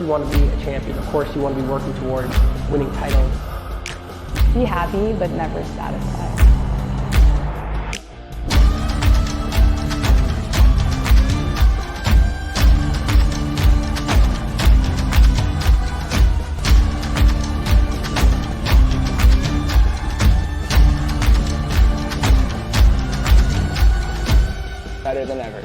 you want to be a champion. Of course, you want to be working towards winning titles. Be happy, but never satisfied. Better than ever.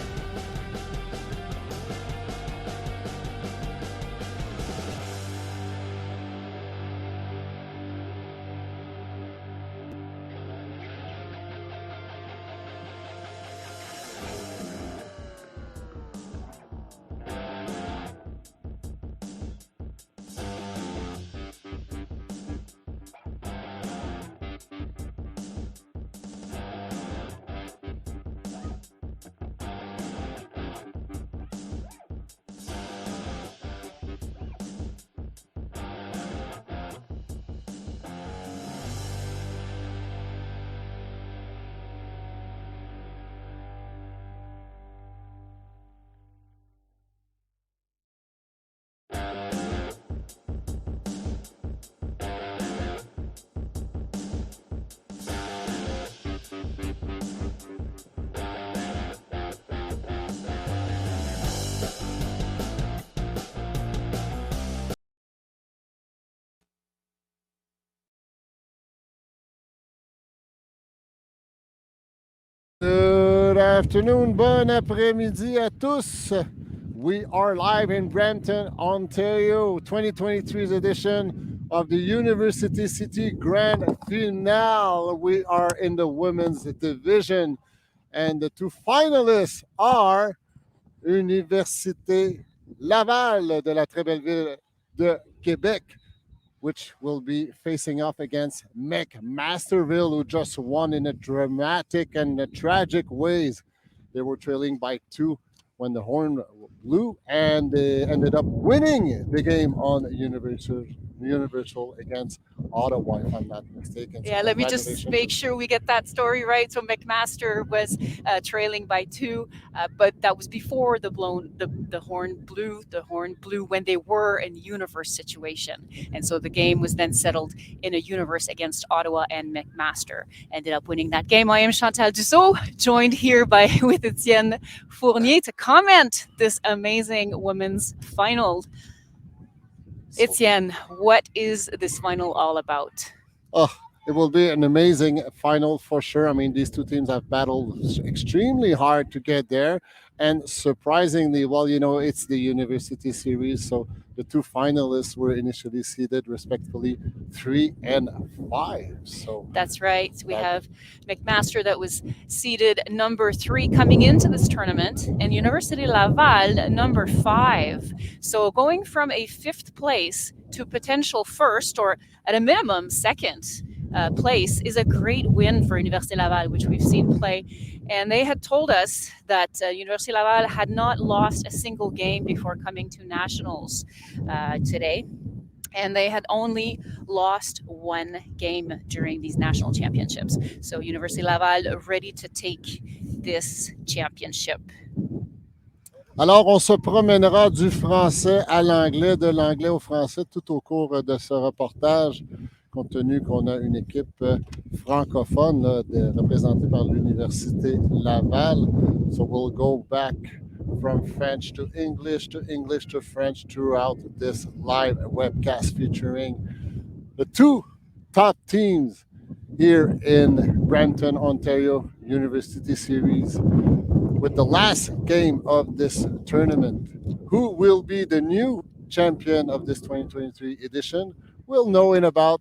Good afternoon, bon après-midi à tous. We are live in Brampton, Ontario, 2023's edition of the University City Grand Finale. We are in the women's division, and the two finalists are Université Laval de la très belle ville de Québec, which will be facing off against McMasterville, who just won in a dramatic and tragic ways. They were trailing by 2 when the horn blew, and they ended up winning the game on Universal against Ottawa, if I'm not mistaken. Yeah, So let me just make sure we get that story right. So McMaster was trailing by 2, but that was before the horn blew. The horn blew when they were in Universe situation, and so the game was then settled in a Universe against Ottawa, and McMaster ended up winning that game. I am Chantal Dussault, joined here with Etienne Fournier to comment this amazing women's final. Etienne, what is this final all about? Oh, it will be an amazing final for sure. I mean, these two teams have battled extremely hard to get there. And surprisingly, well, it's the University Series. So the two finalists were initially seeded respectively 3 and 5. So that's right. We have McMaster that was seeded number 3 coming into this tournament, and Université Laval number 5. So going from a 5th place to potential 1st, or at a minimum 2nd place, is a great win for Université Laval, which we've seen play. And they had told us that Université Laval had not lost a single game before coming to nationals today. And they had only lost 1 game during these national championships. So Université Laval ready to take this championship. Alors, on se promènera du français à l'anglais, de l'anglais au français tout au cours de ce reportage, compte tenu qu'on a une équipe francophone représentée par l'Université Laval. So we'll go back from French to English to French throughout this live webcast featuring the two top teams here in Brampton, Ontario, University Series. With the last game of this tournament, who will be the new champion of this 2023 edition? We'll know in about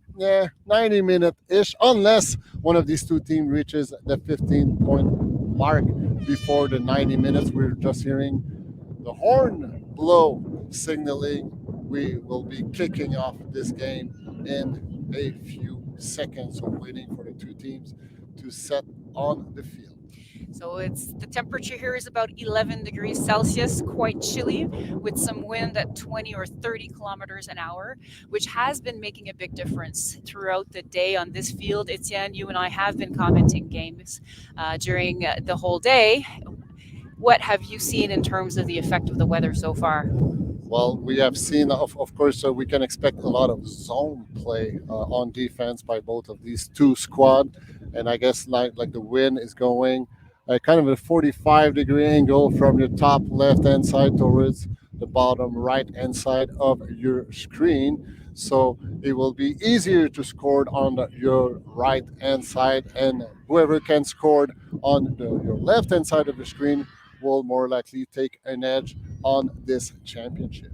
90 minutes-ish, unless one of these two teams reaches the 15-point mark before the 90 minutes. We're just hearing the horn blow, signaling we will be kicking off this game in a few seconds. So waiting for the two teams to set on the field. So the temperature here is about 11 degrees Celsius, quite chilly, with some wind at 20 or 30 kilometers an hour, which has been making a big difference throughout the day on this field. Etienne, you and I have been commenting games during the whole day. What have you seen in terms of the effect of the weather so far? Well, we have seen, of course, we can expect a lot of zone play on defense by both of these two squad, and I guess like the wind is going kind of a 45-degree angle from your top left-hand side towards the bottom right-hand side of your screen. So it will be easier to score on your right-hand side, and whoever can score on your left-hand side of the screen will more likely take an edge on this championship.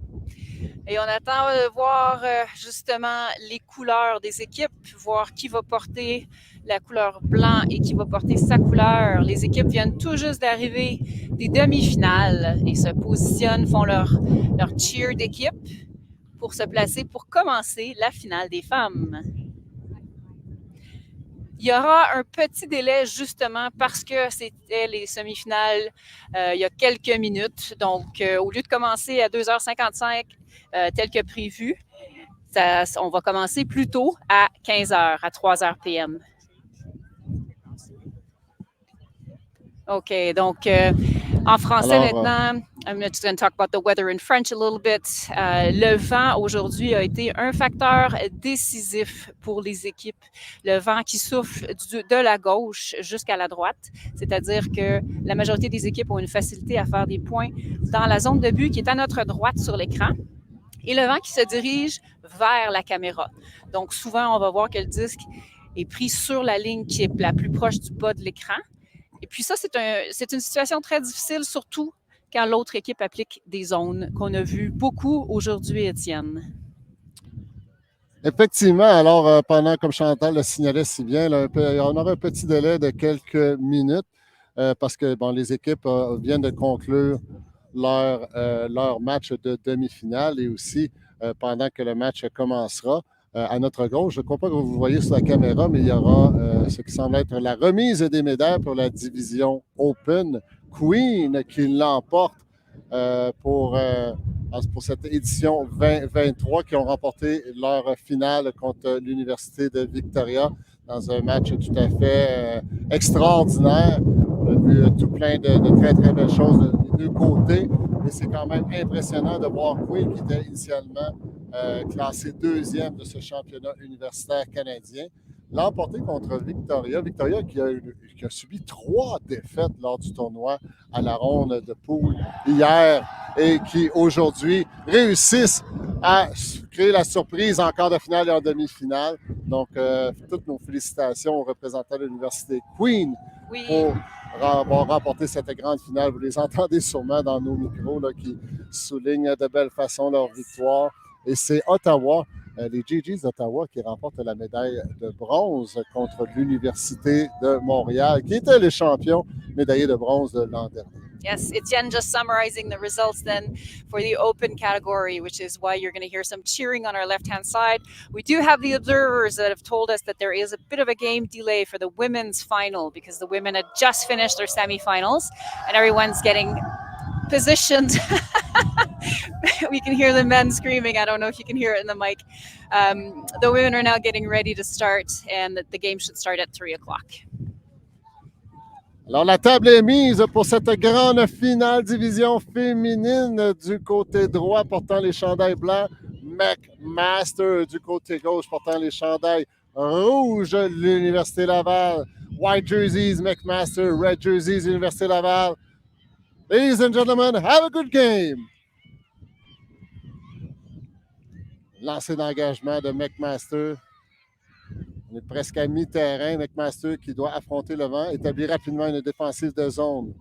Et on attend de voir justement les couleurs des équipes, voir qui va porter la couleur blanc et qui va porter sa couleur. Les équipes viennent tout juste d'arriver des demi-finales et se positionnent, font leur cheer d'équipe pour se placer pour commencer la finale des femmes. Il y aura un petit délai justement parce que c'était les semi-finales il y a quelques minutes. Donc, au lieu de commencer à 2h55 tel que prévu, on va commencer plus tôt à 15h, à 3h p.m. OK, donc en français alors, maintenant, I'm just going to talk about the weather in French a little bit. Le vent aujourd'hui a été un facteur décisif pour les équipes. Le vent qui souffle de la gauche jusqu'à la droite, c'est-à-dire que la majorité des équipes ont une facilité à faire des points dans la zone de but qui est à notre droite sur l'écran. Et le vent qui se dirige vers la caméra. Donc souvent, on va voir que le disque est pris sur la ligne qui est la plus proche du bas de l'écran. Et puis ça, c'est une situation très difficile, surtout quand l'autre équipe applique des zones qu'on a vues beaucoup aujourd'hui, Étienne. Effectivement, alors pendant, comme Chantal le signalait si bien, là, on aura un petit délai de quelques minutes parce que bon, les équipes viennent de conclure leur match de demi-finale et aussi pendant que le match commencera. À notre gauche, je ne crois pas que vous voyez sur la caméra, mais il y aura ce qui semble être la remise des médailles pour la division Open. Queen qui l'emporte pour cette édition 2023, qui ont remporté leur finale contre l'Université de Victoria dans un match tout à fait extraordinaire. On a vu tout plein de très, très belles choses des deux côtés, mais c'est quand même impressionnant de voir Queen qui était initialement classé deuxième de ce championnat universitaire canadien, l'emporter contre Victoria. Victoria qui a subi 3 défaites lors du tournoi à la ronde de poule hier et qui aujourd'hui réussissent à créer la surprise en quart de finale et en demi-finale. Donc, toutes nos félicitations aux représentants de l'Université Queen pour avoir remporté cette grande finale. Vous les entendez sûrement dans nos micros là, qui soulignent de belle façon leur victoire. Et c'est Ottawa, les GGs d'Ottawa qui remportent la médaille de bronze contre l'Université de Montréal, qui était les champions médaillés de bronze de l'an dernier. Yes, Etienne just summarizing the results then for the open category, which is why you're going to hear some cheering on our left-hand side. We do have the observers that have told us that there is a bit of a game delay for the women's final because the women had just finished their semifinals and everyone's getting positioned. We can hear the men screaming. I don't know if you can hear it in the mic. The women are now getting ready to start and the game should start at 3 o'clock. Alors, la table est mise pour cette grande finale division féminine du côté droit portant les chandails blancs, McMaster du côté gauche portant les chandails rouges, l'Université Laval, white jerseys, McMaster, red jerseys, Université Laval. Ladies and gentlemen, have a good game! Lancé d'engagement de McMaster. On est presque à mi-terrain. McMaster qui doit affronter le vent, établir rapidement une défensive de zone.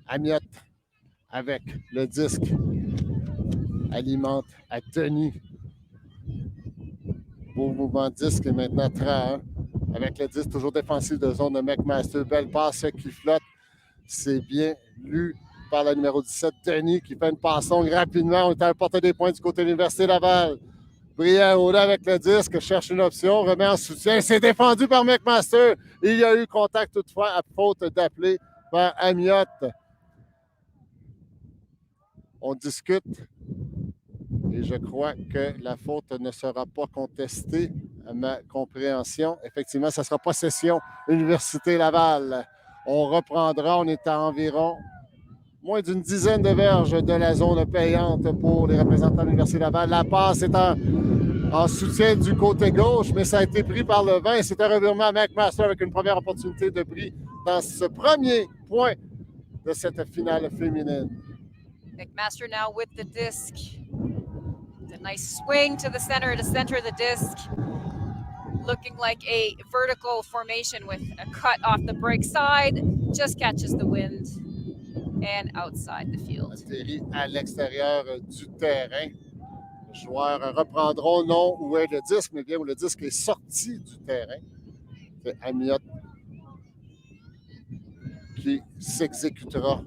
Amiotte avec le disque. Alimente à Denis. Beau mouvement de disque et maintenant 31. Avec le disque toujours défensif de zone de McMaster. Belle passe qui flotte. C'est bien lu par la numéro 17, Denis, qui fait une passe longue rapidement. On est à la portée des points du côté de l'Université Laval. Briand-Oda avec le disque, cherche une option, remet en soutien. C'est défendu par McMaster. Il y a eu contact toutefois à faute d'appeler par Amiotte. On discute et je crois que la faute ne sera pas contestée à ma compréhension. Effectivement, ça sera possession Université Laval. On reprendra, on est à environ moins d'une dizaine de verges de la zone payante pour les représentants de l'Université Laval. La passe est en soutien du côté gauche, mais ça a été pris par le vent et c'est un revirement à McMaster avec une première opportunité de prix dans ce premier point de cette finale féminine. McMaster now with the disc. A nice swing to center the disc. Looking like a vertical formation with a cut off the break side. Just catches the wind and outside the field. Atterri à l'extérieur du terrain. Les joueurs reprendront non où est le disque, mais bien où le disque est sorti du terrain. C'est Amiot qui s'exécutera.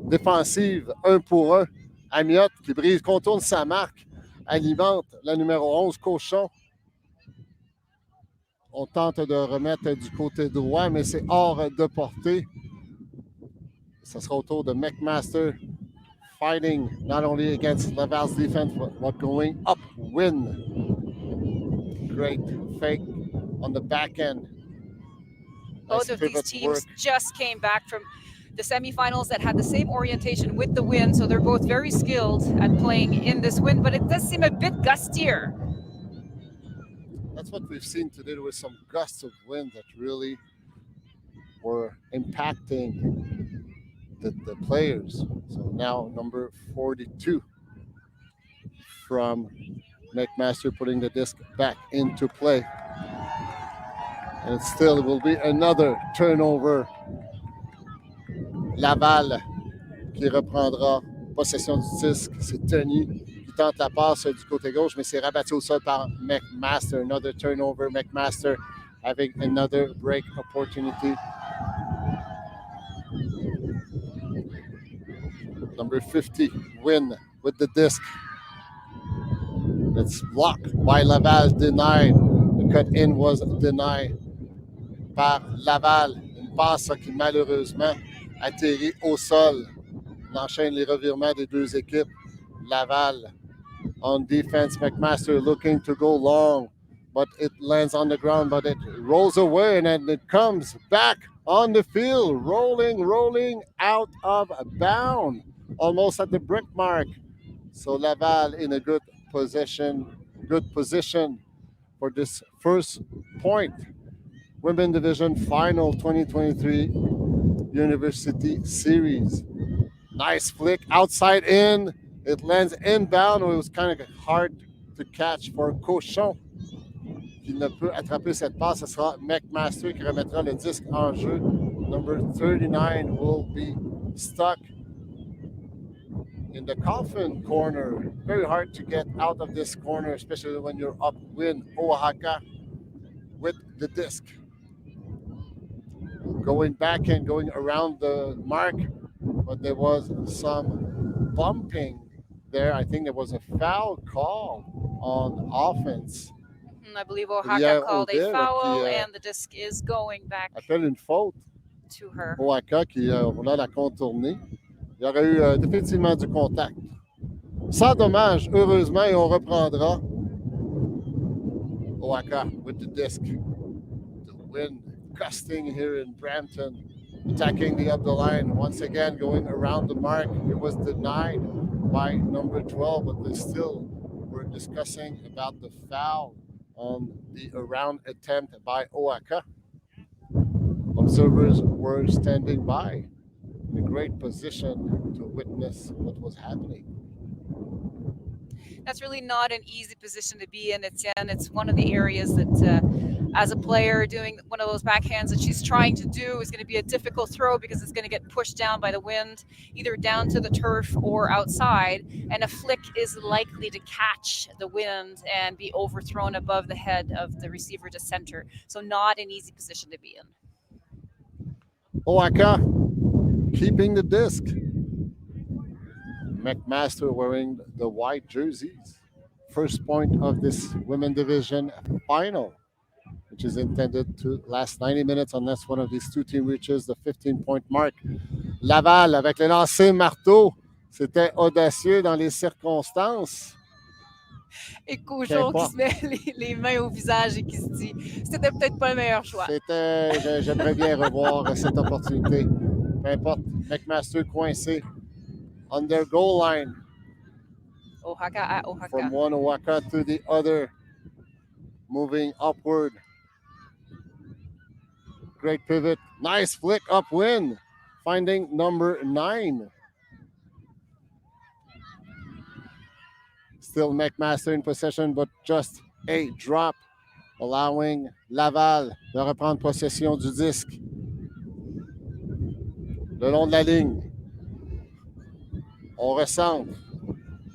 Défensive, 1 pour 1. Amiot qui brise, contourne sa marque, alimente la numéro 11, Cochon. On tente de remettre du côté droit, mais c'est hors de portée. Ça sera au tour de McMaster, fighting not only against Laval's defense, but going upwind. Great fake on the back end. Both of these teams just came back from the semifinals that had the same orientation with the wind, so they're both very skilled at playing in this wind, but it does seem a bit gustier. That's what we've seen today. There was some gusts of wind that really were impacting the players. So now number 42 from McMaster putting the disc back into play. And still it will be another turnover. Laval qui reprendra possession du disque. C'est Tony qui tente la passe du côté gauche, mais c'est rabattu au sol par McMaster. Another turnover. McMaster having another break opportunity. Number 50, Win with the disc. It's blocked by Laval, denied. The cut in was denied par Laval. Une passe qui malheureusement atterrit au sol. On enchaîne les revirements des deux équipes. Laval on defense. McMaster looking to go long, but it lands on the ground, but it rolls away and then it comes back on the field, rolling out of bounds, almost at the brick mark. So Laval in a good position for this first point. Women Division Final 2023 University Series. Nice flick, outside in. It lands inbound. It was kind of hard to catch for Cochon, qui ne peut attraper cette passe. Ce sera McMaster qui remettra le disque en jeu. Number 39 will be stuck in the coffin corner. Very hard to get out of this corner, especially when you're upwind. Oaxaca with the disc. Going back and going around the mark, but there was some bumping there. I think there was a foul call on offense. I believe Oaxaca called a foul, and the disc is going back appelle une faute to her. Oaxaca qui voulait la contourner. Il y aurait eu définitivement du contact. Sans dommage, heureusement, et on reprendra. Oaxaca with the disc. The wind gusting here in Brampton, attacking the up the line. Once again, going around the mark. It was denied by number 12, but they still were discussing about the foul on the around attempt by Oaxaca. Observers were standing by in a great position to witness what was happening. That's really not an easy position to be in, Etienne. It's one of the areas that, as a player, doing one of those backhands that she's trying to do is going to be a difficult throw because it's going to get pushed down by the wind, either down to the turf or outside. And a flick is likely to catch the wind and be overthrown above the head of the receiver to center. So not an easy position to be in. Oaxaca keeping the disc. McMaster wearing the white jerseys. First point of this women division final, which is intended to last 90 minutes unless one of these two teams reaches the 15-point mark. Laval avec le lancer marteau. C'était audacieux dans les circonstances. Et Cochon qui se met les mains au visage et qui se dit c'était peut-être pas le meilleur choix. J'aimerais bien revoir cette opportunité. Peu importe, McMaster coincé on their goal line. Oaxaca at Oaxaca. From one Oaxaca to the other, moving upward. Great pivot. Nice flick upwind, finding number 9. Still McMaster in possession, but just a drop, allowing Laval de reprendre possession du disque. Le long de la ligne, on ressent.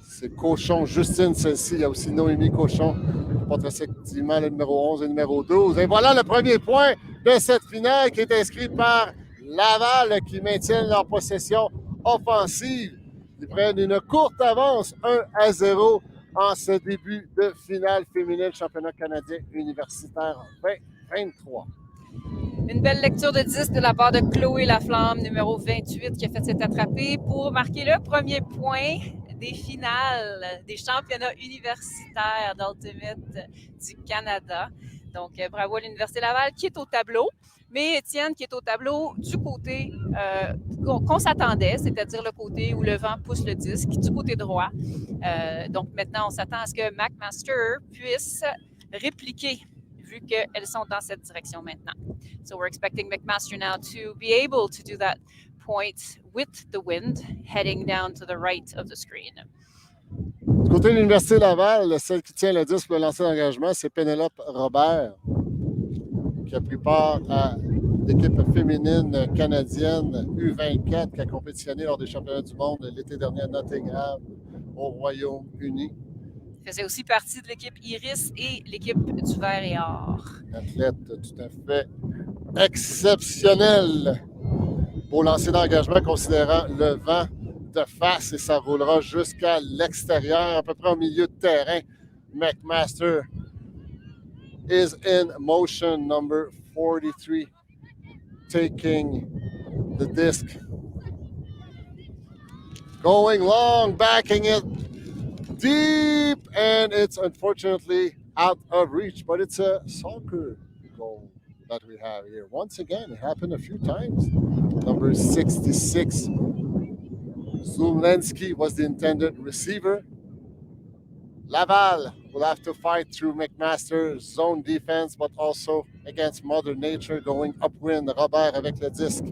C'est Cochon, Justine, celle-ci. Il y a aussi Noémie Cochon, qui porte respectivement le numéro 11 et le numéro 12. Et voilà le premier point de cette finale qui est inscrit par Laval, qui maintiennent leur possession offensive. Ils prennent une courte avance, 1-0, en ce début de finale féminine championnat canadien universitaire 2023. Une belle lecture de disque de la part de Chloé Laflamme, numéro 28, qui a fait cette attrapée pour marquer le premier point des finales des championnats universitaires d'Ultimate du Canada. Donc, bravo à l'Université Laval qui est au tableau, mais Étienne qui est au tableau du côté qu'on s'attendait, c'est-à-dire le côté où le vent pousse le disque, du côté droit. Donc, maintenant, on s'attend à ce que McMaster puisse répliquer vu qu'elles sont dans cette direction maintenant. So we're expecting McMaster now to be able to do that point with the wind heading down to the right of the screen. Du côté de l'Université Laval, celle qui tient le disque pour le lancer d'engagement, c'est Pénélope Robert, qui a pris part à l'équipe féminine canadienne U24 qui a compétitionné lors des championnats du monde l'été dernier à Nottingham, au Royaume-Uni. Faisait aussi partie de l'équipe Iris et l'équipe du Vert et Or. Athlète tout à fait exceptionnel pour lancer d'engagement, considérant le vent de face, et ça roulera jusqu'à l'extérieur, à peu près au milieu de terrain. McMaster is in motion, number 43, taking the disc. Going long, backing it deep, and it's unfortunately out of reach, but it's a soccer goal that we have here. Once again, it happened a few times. Number 66, Zumlensky was the intended receiver. Laval will have to fight through McMaster's zone defense, but also against Mother Nature, going upwind. Robert avec le disque.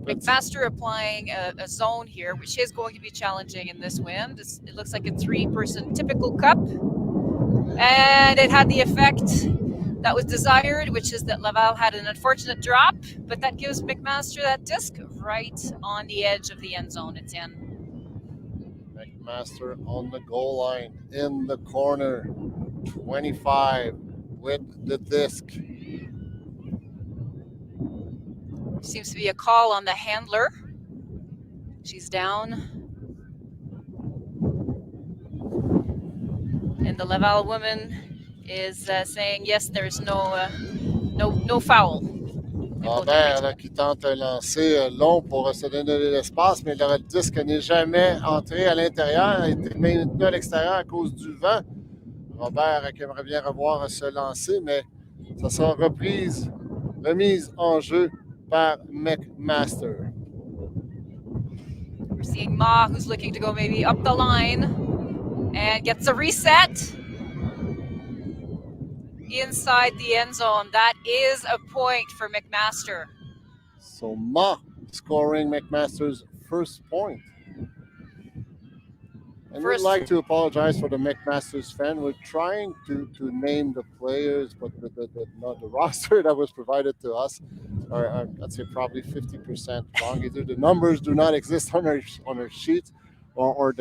McMaster applying a zone here, which is going to be challenging in this wind. It looks like a 3-person typical cup. And it had the effect that was desired, which is that Laval had an unfortunate drop, but that gives McMaster that disc right on the edge of the end zone. It's in. McMaster on the goal line, in the corner, 25 with the disc. Seems to be a call on the handler. She's down. And the Laval woman is saying, yes, there's no foul. Robert là, qui tente un lancer long pour se donner de l'espace, mais le disque n'est jamais entré à l'intérieur, a été maintenu à l'extérieur à cause du vent. Robert qui aimerait bien revoir ce lancer, mais ça sera remise en jeu par McMaster. We're seeing Ma, who's looking to go maybe up the line and gets a reset inside the end zone. That is a point for McMaster. So Ma scoring McMaster's first point. And we'd like to apologize for the McMaster's fan. We're trying to name the players, but the roster that was provided to us are I'd say probably 50% wrong. Either the numbers do not exist on our sheet, or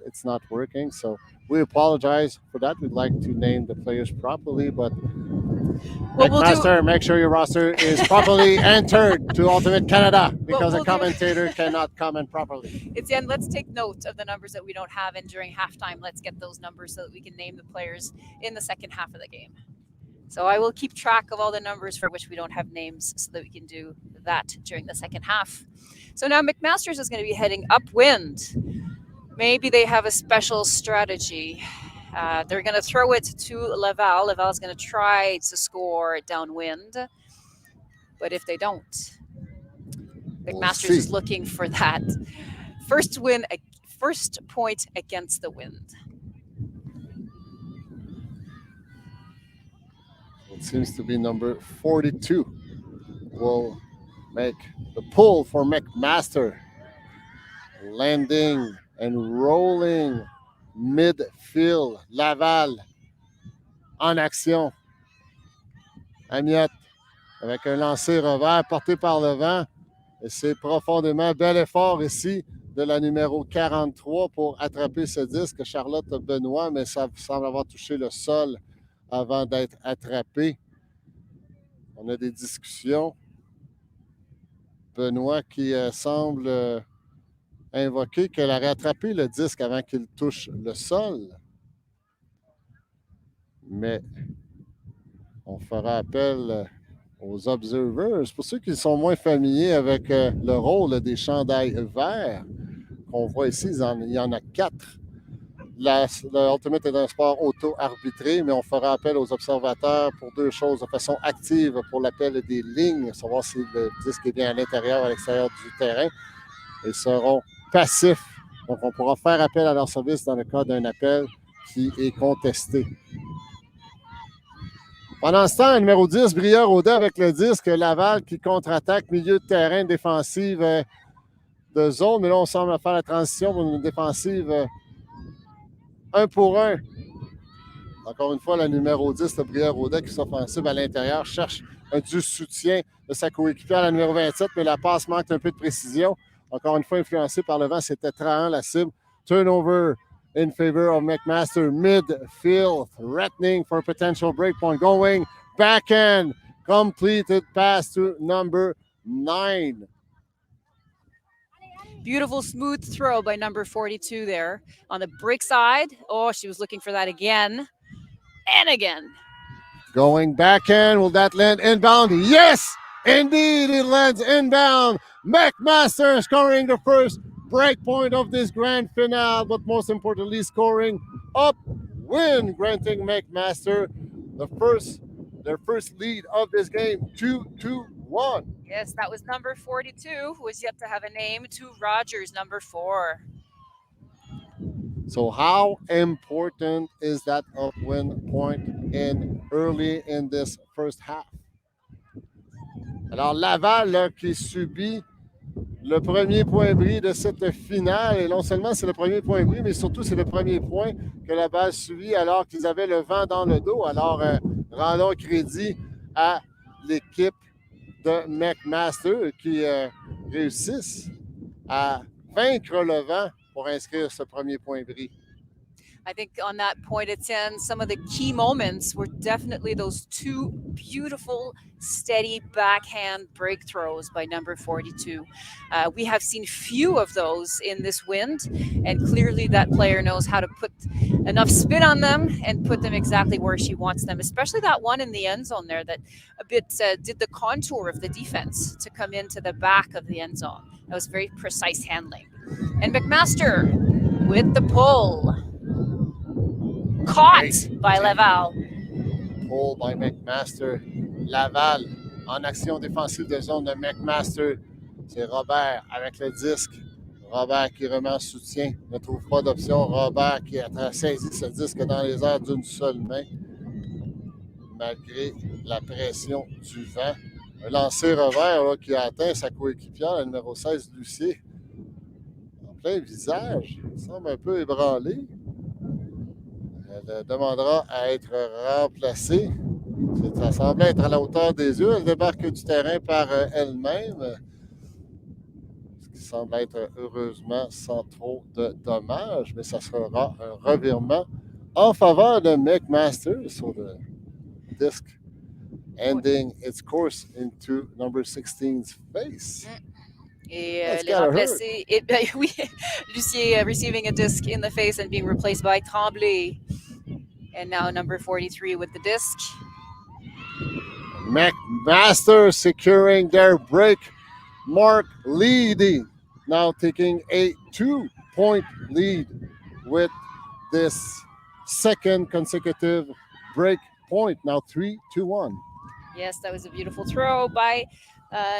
it's not working. So we apologize for that. We'd like to name the players properly, but McMaster, make sure your roster is properly entered to Ultimate Canada, because a commentator cannot comment properly. Etienne, let's take note of the numbers that we don't have, and during halftime, let's get those numbers so that we can name the players in the second half of the game. So I will keep track of all the numbers for which we don't have names so that we can do that during the second half. So now McMaster's is going to be heading upwind. Maybe they have a special strategy. They're going to throw it to Laval. Laval's going to try to score downwind. But if they don't, McMaster's see. is looking for that first point against the wind. It seems to be number 42 will make the pull for McMaster. Landing and rolling midfield. Laval en action. Amiot avec un lancer revers porté par le vent. Et c'est profondément bel effort ici de la numéro 43 pour attraper ce disque. Charlotte Benoît, mais ça semble avoir touché le sol avant d'être attrapé. On a des discussions. Benoît qui semble invoquer qu'elle a rattrapé le disque avant qu'il touche le sol. Mais on fera appel aux observers. Pour ceux qui sont moins familiers avec le rôle des chandails verts qu'on voit ici, il y en a 4. Le Ultimate est un sport auto-arbitré, mais on fera appel aux observateurs pour 2 choses. De façon active pour l'appel des lignes, savoir si le disque est bien à l'intérieur ou à l'extérieur du terrain. Ils seront passifs. Donc, on pourra faire appel à leur service dans le cas d'un appel qui est contesté. Pendant ce temps, numéro 10, Brière-Audet avec le disque. Laval qui contre-attaque, milieu de terrain, défensive de zone. Mais là, on semble faire la transition pour une défensive 1 pour 1. Encore une fois, la numéro 10, le Brière-Audet qui s'offensive à l'intérieur, cherche du soutien de sa coéquipière, la numéro 27, mais la passe manque un peu de précision. Encore une fois, influencé par le vent, c'était Trahan, la cible. Turnover in favor of McMaster. Midfield, threatening for a potential breakpoint. Going backhand, completed pass to number 9. Beautiful smooth throw by number 42 there on the break side. Oh, she was looking for that again and again. Going backhand, will that land inbound? Yes, indeed, it lands inbound. McMaster scoring the first break point of this grand finale, but most importantly, scoring upwind, granting McMaster their first lead of this game, 2-1. Yes, that was number 42, who was yet to have a name, to Rogers, number 4. So how important is that upwind point early in this first half? Alors, Laval là, qui subit le premier point bris de cette finale. Et non seulement c'est le premier point bris, mais surtout c'est le premier point que la balle subit alors qu'ils avaient le vent dans le dos. Alors, rendons crédit à l'équipe de McMaster qui réussissent à vaincre le vent pour inscrire ce premier point bris. I think on that point, Etienne, some of the key moments were definitely those 2 beautiful, steady backhand break throws by number 42. We have seen few of those in this wind, and clearly that player knows how to put enough spin on them and put them exactly where she wants them, especially that one in the end zone there that a bit did the contour of the defense to come into the back of the end zone. That was very precise handling. And McMaster with the pull. Caught by Laval. Pull by McMaster. Laval en action défensive de zone de McMaster. C'est Robert avec le disque. Robert qui remet en soutien. Ne trouve pas d'option. Robert qui a saisi ce disque dans les airs d'une seule main. Malgré la pression du vent. Un lancer revers là, qui a atteint sa coéquipière, la numéro 16, Lucier. En plein visage. Il semble un peu ébranlé. Elle demandera à être remplacée. Ça semble être à la hauteur des yeux. Elle débarque du terrain par elle-même. Ce qui semble être heureusement sans trop de dommages, mais ça sera un revirement en faveur de McMaster sur le disque, ending its course into number 16's face. Et les remplacés, oui, Lucier receiving a disc in the face and being replaced by Tremblay. And now number 43 with the disc. McMaster securing their break mark leading. Now taking a 2-point lead with this second consecutive break point. Now 3-1. Yes, that was a beautiful throw by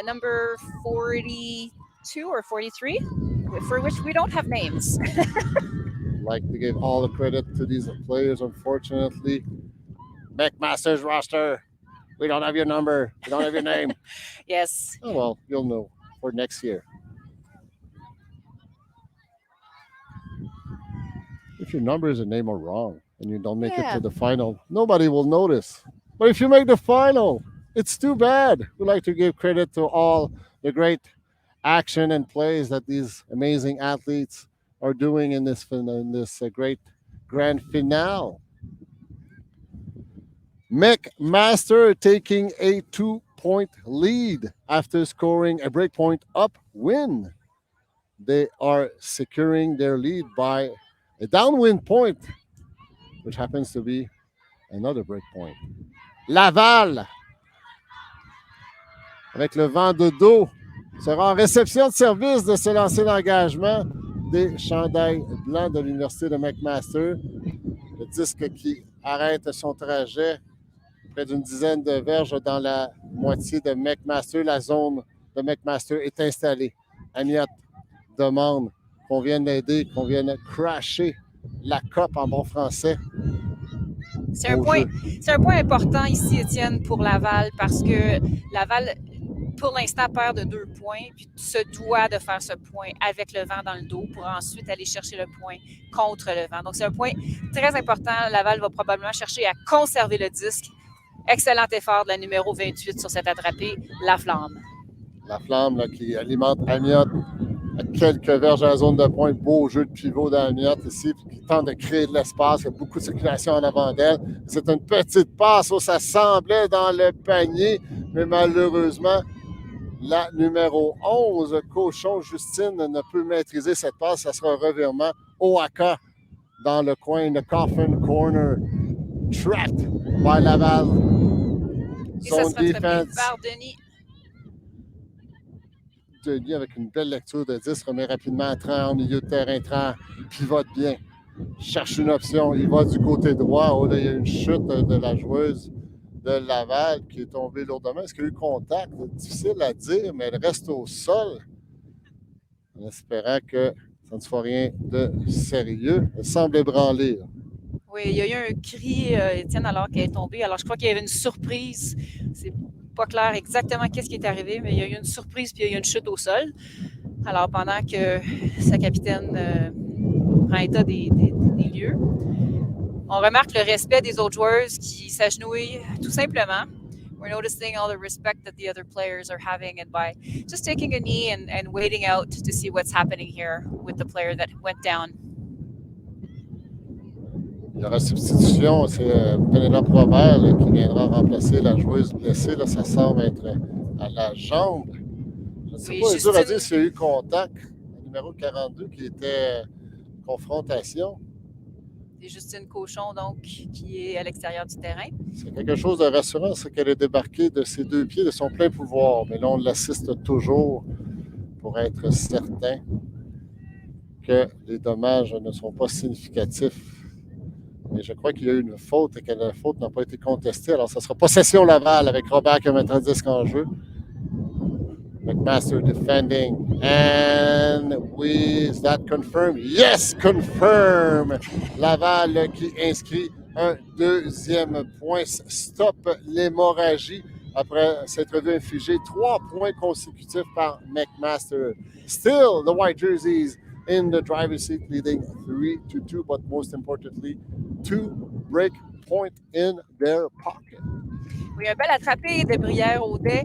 number 43. 42 or 43, for which we don't have names. Like to give all the credit to these players, unfortunately. McMaster's roster. We don't have your number. We don't have your name. Yes. Oh, well, you'll know for next year. If your numbers and name are wrong and you don't make it Yeah. to the final, nobody will notice. But if you make the final, it's too bad. We like to give credit to all the great action and plays that these amazing athletes are doing in this great grand finale. McMaster taking a 2-point lead after scoring a breakpoint up win. They are securing their lead by a downwind point, which happens to be another breakpoint. Laval, avec le vent de dos, sera en réception de service de se lancer l'engagement des chandails blancs de l'Université de McMaster. Le disque qui arrête son trajet près d'une dizaine de verges dans la moitié de McMaster. La zone de McMaster est installée. Amiot demande qu'on vienne l'aider, qu'on vienne crasher la coupe en bon français. C'est un point important ici, Étienne, pour Laval, parce que Laval, pour l'instant, perd de 2 points, puis se doit de faire ce point avec le vent dans le dos pour ensuite aller chercher le point contre le vent. Donc, c'est un point très important. Laval va probablement chercher à conserver le disque. Excellent effort de la numéro 28 sur cette attrapée, La Flamme. La Flamme là, qui alimente Amiot à quelques verges à la zone de pointe. Beau jeu de pivot d'Amiot ici, qui tente de créer de l'espace. Il y a beaucoup de circulation en avant d'elle. C'est une petite passe où ça semblait dans le panier, mais malheureusement, la numéro 11, Cochon Justine, ne peut maîtriser cette passe. Ça sera un revirement. Oaka dans le coin, le Coffin Corner. Trapped by Laval. Et ça Zone sera frappé defense. par Denis. Denis, avec une belle lecture de 10, remet rapidement à 30 au milieu de terrain. 30 pivote bien. Cherche une option. Il va du côté droit. Oh, là, il y a une chute de la joueuse de Laval qui est tombée lourdement. Est-ce qu'il y a eu contact? Difficile à dire, mais elle reste au sol. En espérant que ça ne soit rien de sérieux. Elle semble ébranlée. Là. Oui, il y a eu un cri, Étienne, alors qu'elle est tombée. Alors, je crois qu'il y avait une surprise. C'est pas clair exactement qu'est-ce qui est arrivé, mais il y a eu une surprise puis il y a eu une chute au sol. Alors, pendant que sa capitaine prend état des lieux, on remarque le respect des autres joueuses qui s'agenouillent tout simplement. We're noticing all the respect that the other players are having and by just taking a knee and waiting out to see what's happening here with the player that went down. Il y aura substitution, c'est Pénélope Robert là, qui viendra remplacer la joueuse blessée. Là, ça semble être à la jambe. Je ne sais Oui, pas, c'est dur à Justine. dire s'il y a eu contact. Le numéro 42 qui était confrontation. C'est Justine Cochon, donc, qui est à l'extérieur du terrain. C'est quelque chose de rassurant, c'est qu'elle est débarquée de ses 2 pieds, de son plein pouvoir. Mais là, on l'assiste toujours pour être certain que les dommages ne sont pas significatifs. Mais je crois qu'il y a eu une faute et que la faute n'a pas été contestée. Alors, ça sera possession Laval avec Robert qui va mettre un disque en jeu. McMaster defending. And is that confirmed? Yes, confirm! Laval qui inscrit un 2e point. Stop l'hémorragie après s'être vu infliger 3 points consécutifs par McMaster. Still, the white jerseys in the driver's seat, leading 3-2, but most importantly, 2 break point in their pocket. Oui, un bel attrapé de Brière-Audet.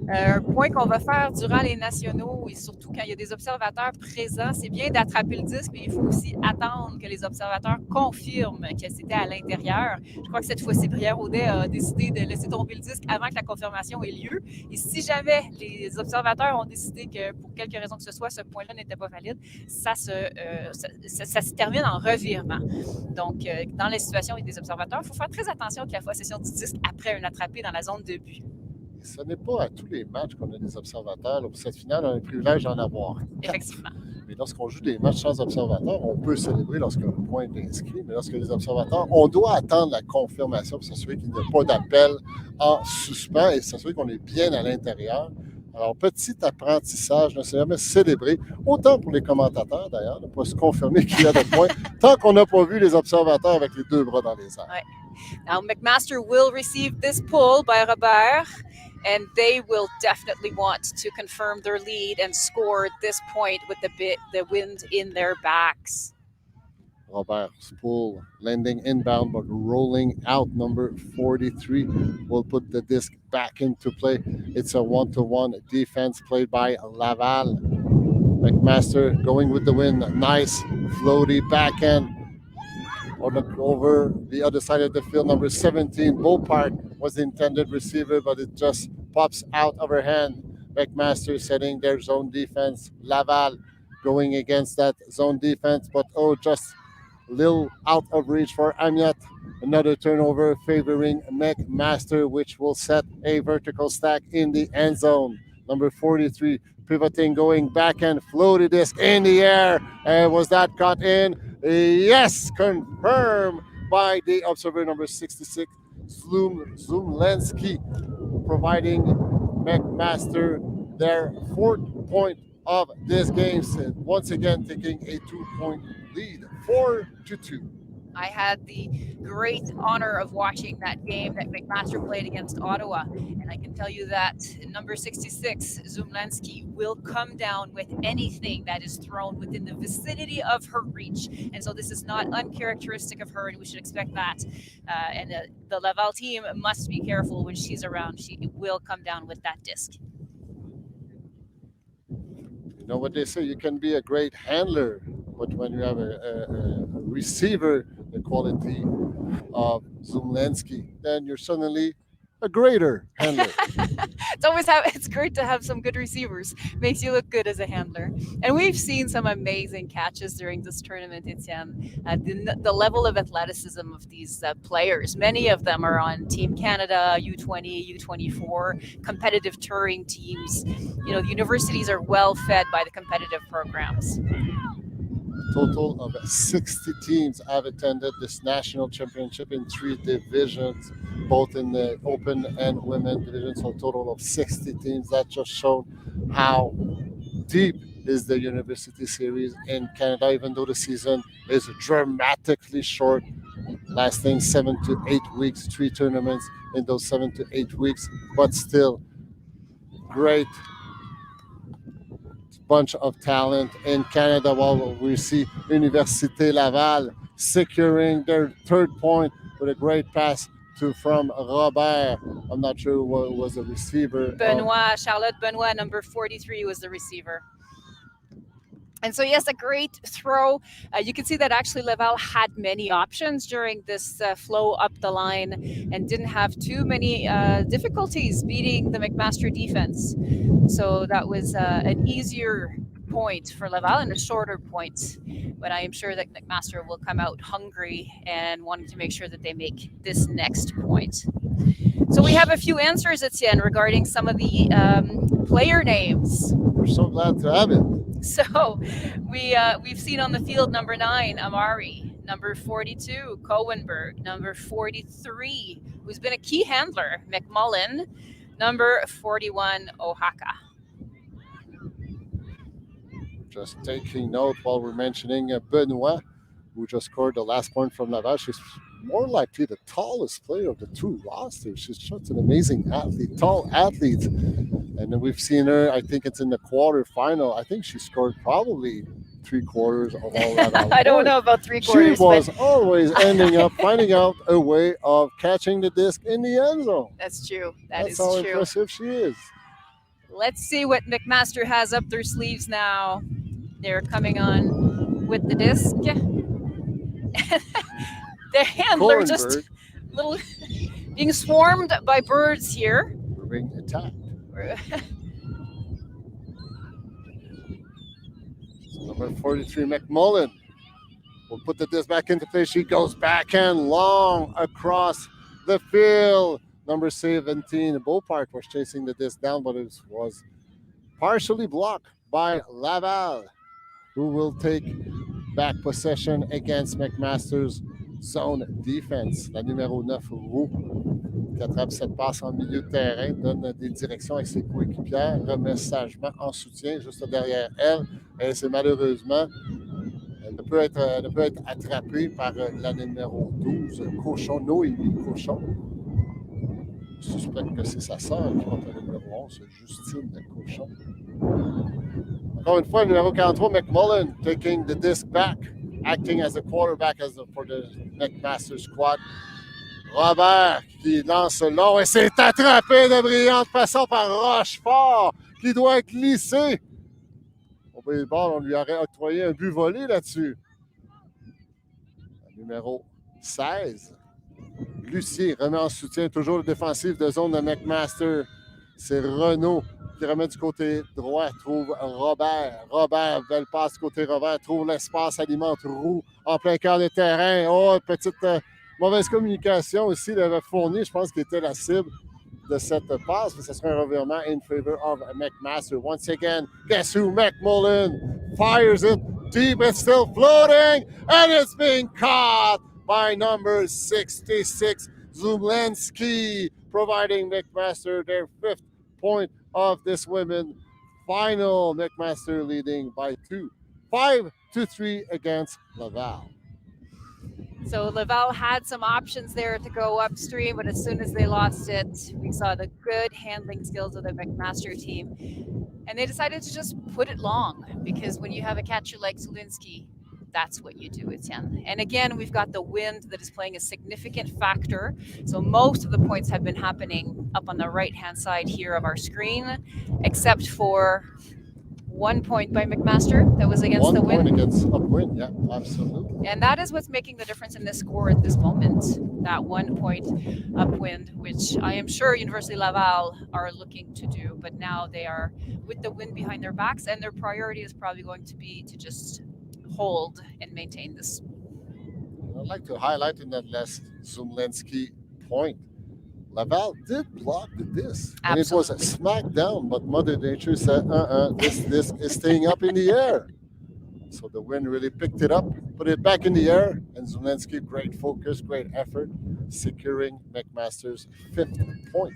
Un point qu'on va faire durant les nationaux et surtout quand il y a des observateurs présents. C'est bien d'attraper le disque, mais il faut aussi attendre que les observateurs confirment que c'était à l'intérieur. Je crois que cette fois-ci, Brière-Audet a décidé de laisser tomber le disque avant que la confirmation ait lieu. Et si jamais les observateurs ont décidé que pour quelque raison que ce soit, ce point-là n'était pas valide, ça se termine en revirement. Donc, dans les situations avec des observateurs, il faut faire très attention avec la possession du disque après un attrapé dans la zone de but. Ce n'est pas à tous les matchs qu'on a des observateurs. Là, pour cette finale, on a le privilège d'en avoir 4. Effectivement. Mais lorsqu'on joue des matchs sans observateurs, on peut célébrer lorsque le point est inscrit. Mais lorsque les observateurs, on doit attendre la confirmation pour s'assurer qu'il n'y a pas d'appel en suspens et s'assurer qu'on est bien à l'intérieur. Alors, petit apprentissage, ne s'est jamais célébré, autant pour les commentateurs d'ailleurs, de ne pas se confirmer qu'il y a des points, tant qu'on n'a pas vu les observateurs avec les deux bras dans les airs. Ouais. Now McMaster will receive this pull by Robert, and they will definitely want to confirm their lead and score this point with the wind in their backs. Robert's pull landing inbound but rolling out. Number 43 will put the disc back into play. It's a 1-to-1 defense played by Laval. McMaster going with the win. Nice floaty backhand over the other side of the field. Number 17, Beaupart was the intended receiver, but it just pops out of her hand. McMaster setting their zone defense. Laval going against that zone defense, but just a little out of reach for Amiot. Another turnover favoring McMaster, which will set a vertical stack in the end zone. Number 43 pivoting, going backhand, floaty disc in the air. Was that caught in? Yes, confirmed by the observer, number 66, Zumlensky, providing McMaster their fourth point of this game. Once again, taking a 2-point lead, 4-2. I had the great honor of watching that game that McMaster played against Ottawa, and I can tell you that number 66, Zumlansky, will come down with anything that is thrown within the vicinity of her reach, and so this is not uncharacteristic of her, and we should expect that. And the Laval team must be careful when she's around. She will come down with that disc. You know what they say, you can be a great handler, but when you have a receiver the quality of Zumlensky, then you're suddenly a greater handler. It's great to have some good receivers. Makes you look good as a handler. And we've seen some amazing catches during this tournament, Etienne. The level of athleticism of these players, many of them are on Team Canada, U20, U24, competitive touring teams. You know, the universities are well fed by the competitive programs. Total of 60 teams have attended this national championship in 3 divisions, both in the open and women divisions. So a total of 60 teams. That just showed how deep is the University Series in Canada, even though the season is dramatically short, lasting 7 to 8 weeks, 3 tournaments in those 7 to 8 weeks, but still great bunch of talent in Canada. While we see Université Laval securing their third point with a great pass from Robert. I'm not sure what was the receiver. Charlotte Benoit, number 43, was the receiver. And so, yes, a great throw. You can see that actually Laval had many options during this flow up the line and didn't have too many difficulties beating the McMaster defense. So that was an easier point for Laval and a shorter point. But I am sure that McMaster will come out hungry and wanting to make sure that they make this next point. So we have a few answers, Etienne, regarding some of the player names. We're so glad to have it. So we've seen on the field number 9, Amari, number 42, Cohenberg, number 43, who's been a key handler, McMullen, number 41, Oaxaca. Just taking note while we're mentioning Benoit, who just scored the last point from Laval. She's more likely the tallest player of the 2 rosters. She's such an amazing athlete, tall athlete. And then we've seen her, I think it's in the quarterfinal. I think she scored probably 3/4 of all that. I don't know about 3/4. She was always ending up finding out a way of catching the disc in the end zone. That's true. That's how impressive she is. Let's see what McMaster has up their sleeves now. They're coming on with the disc. The handler just little being swarmed by birds here. We're being attacked. So number 43, McMullen, will put the disc back into play. She goes backhand long across the field. Number 17, Beaupart was chasing the disc down, but it was partially blocked by Laval, who will take back possession against McMaster's zone defense. La numéro 9, Roux, qui attrape cette passe en milieu de terrain, donne des directions avec ses coéquipières, remet sagement en soutien juste derrière elle. Et c'est malheureusement, elle ne peut être attrapée par la numéro 12, Cochon, Noémie Cochon. Je suspecte que c'est sa sœur qui porte le numéro 11, Justine Cochon. Encore une fois, le numéro 43, McMullen, taking the disc back, acting as a quarterback for the McMaster squad. Robert qui lance long et s'est attrapé de brillante façon par Rochefort qui doit glisser. Au baseball, on lui aurait octroyé un but volé là-dessus. Numéro 16. Lucier remet en soutien toujours le défensif de zone de McMaster. C'est Renaud qui remet du côté droit, trouve Robert. Robert, belle passe du côté Robert, trouve l'espace, alimente Roux en plein cœur de terrain. Oh, petite mauvaise communication aussi. Il avait fourni, je pense qu'il était la cible de cette passe, mais ce sera un revirement in favor of McMaster. Once again, guess who? McMullen fires it deep. It's still floating, and it's being caught by number 66, Zumlensky, providing McMaster their 5th point of this women's final. McMaster leading by 2, 5-3 against Laval. So Laval had some options there to go upstream, but as soon as they lost it, we saw the good handling skills of the McMaster team. And they decided to just put it long, because when you have a catcher like Zulinski, that's what you do, Etienne. And again, we've got the wind that is playing a significant factor. So most of the points have been happening up on the right-hand side here of our screen, except for 1 point by McMaster that was against the wind. 1 point against upwind, yeah, absolutely. And that is what's making the difference in this score at this moment. That 1 point upwind, which I am sure University Laval are looking to do, but now they are with the wind behind their backs, and their priority is probably going to be to just hold and maintain this. I'd like to highlight in that last Zumlensky point, Laval did block the disc. And it was smacked down, but Mother Nature said, this is staying up in the air. So the wind really picked it up, put it back in the air, and Zumlensky, great focus, great effort, securing McMaster's 5th point.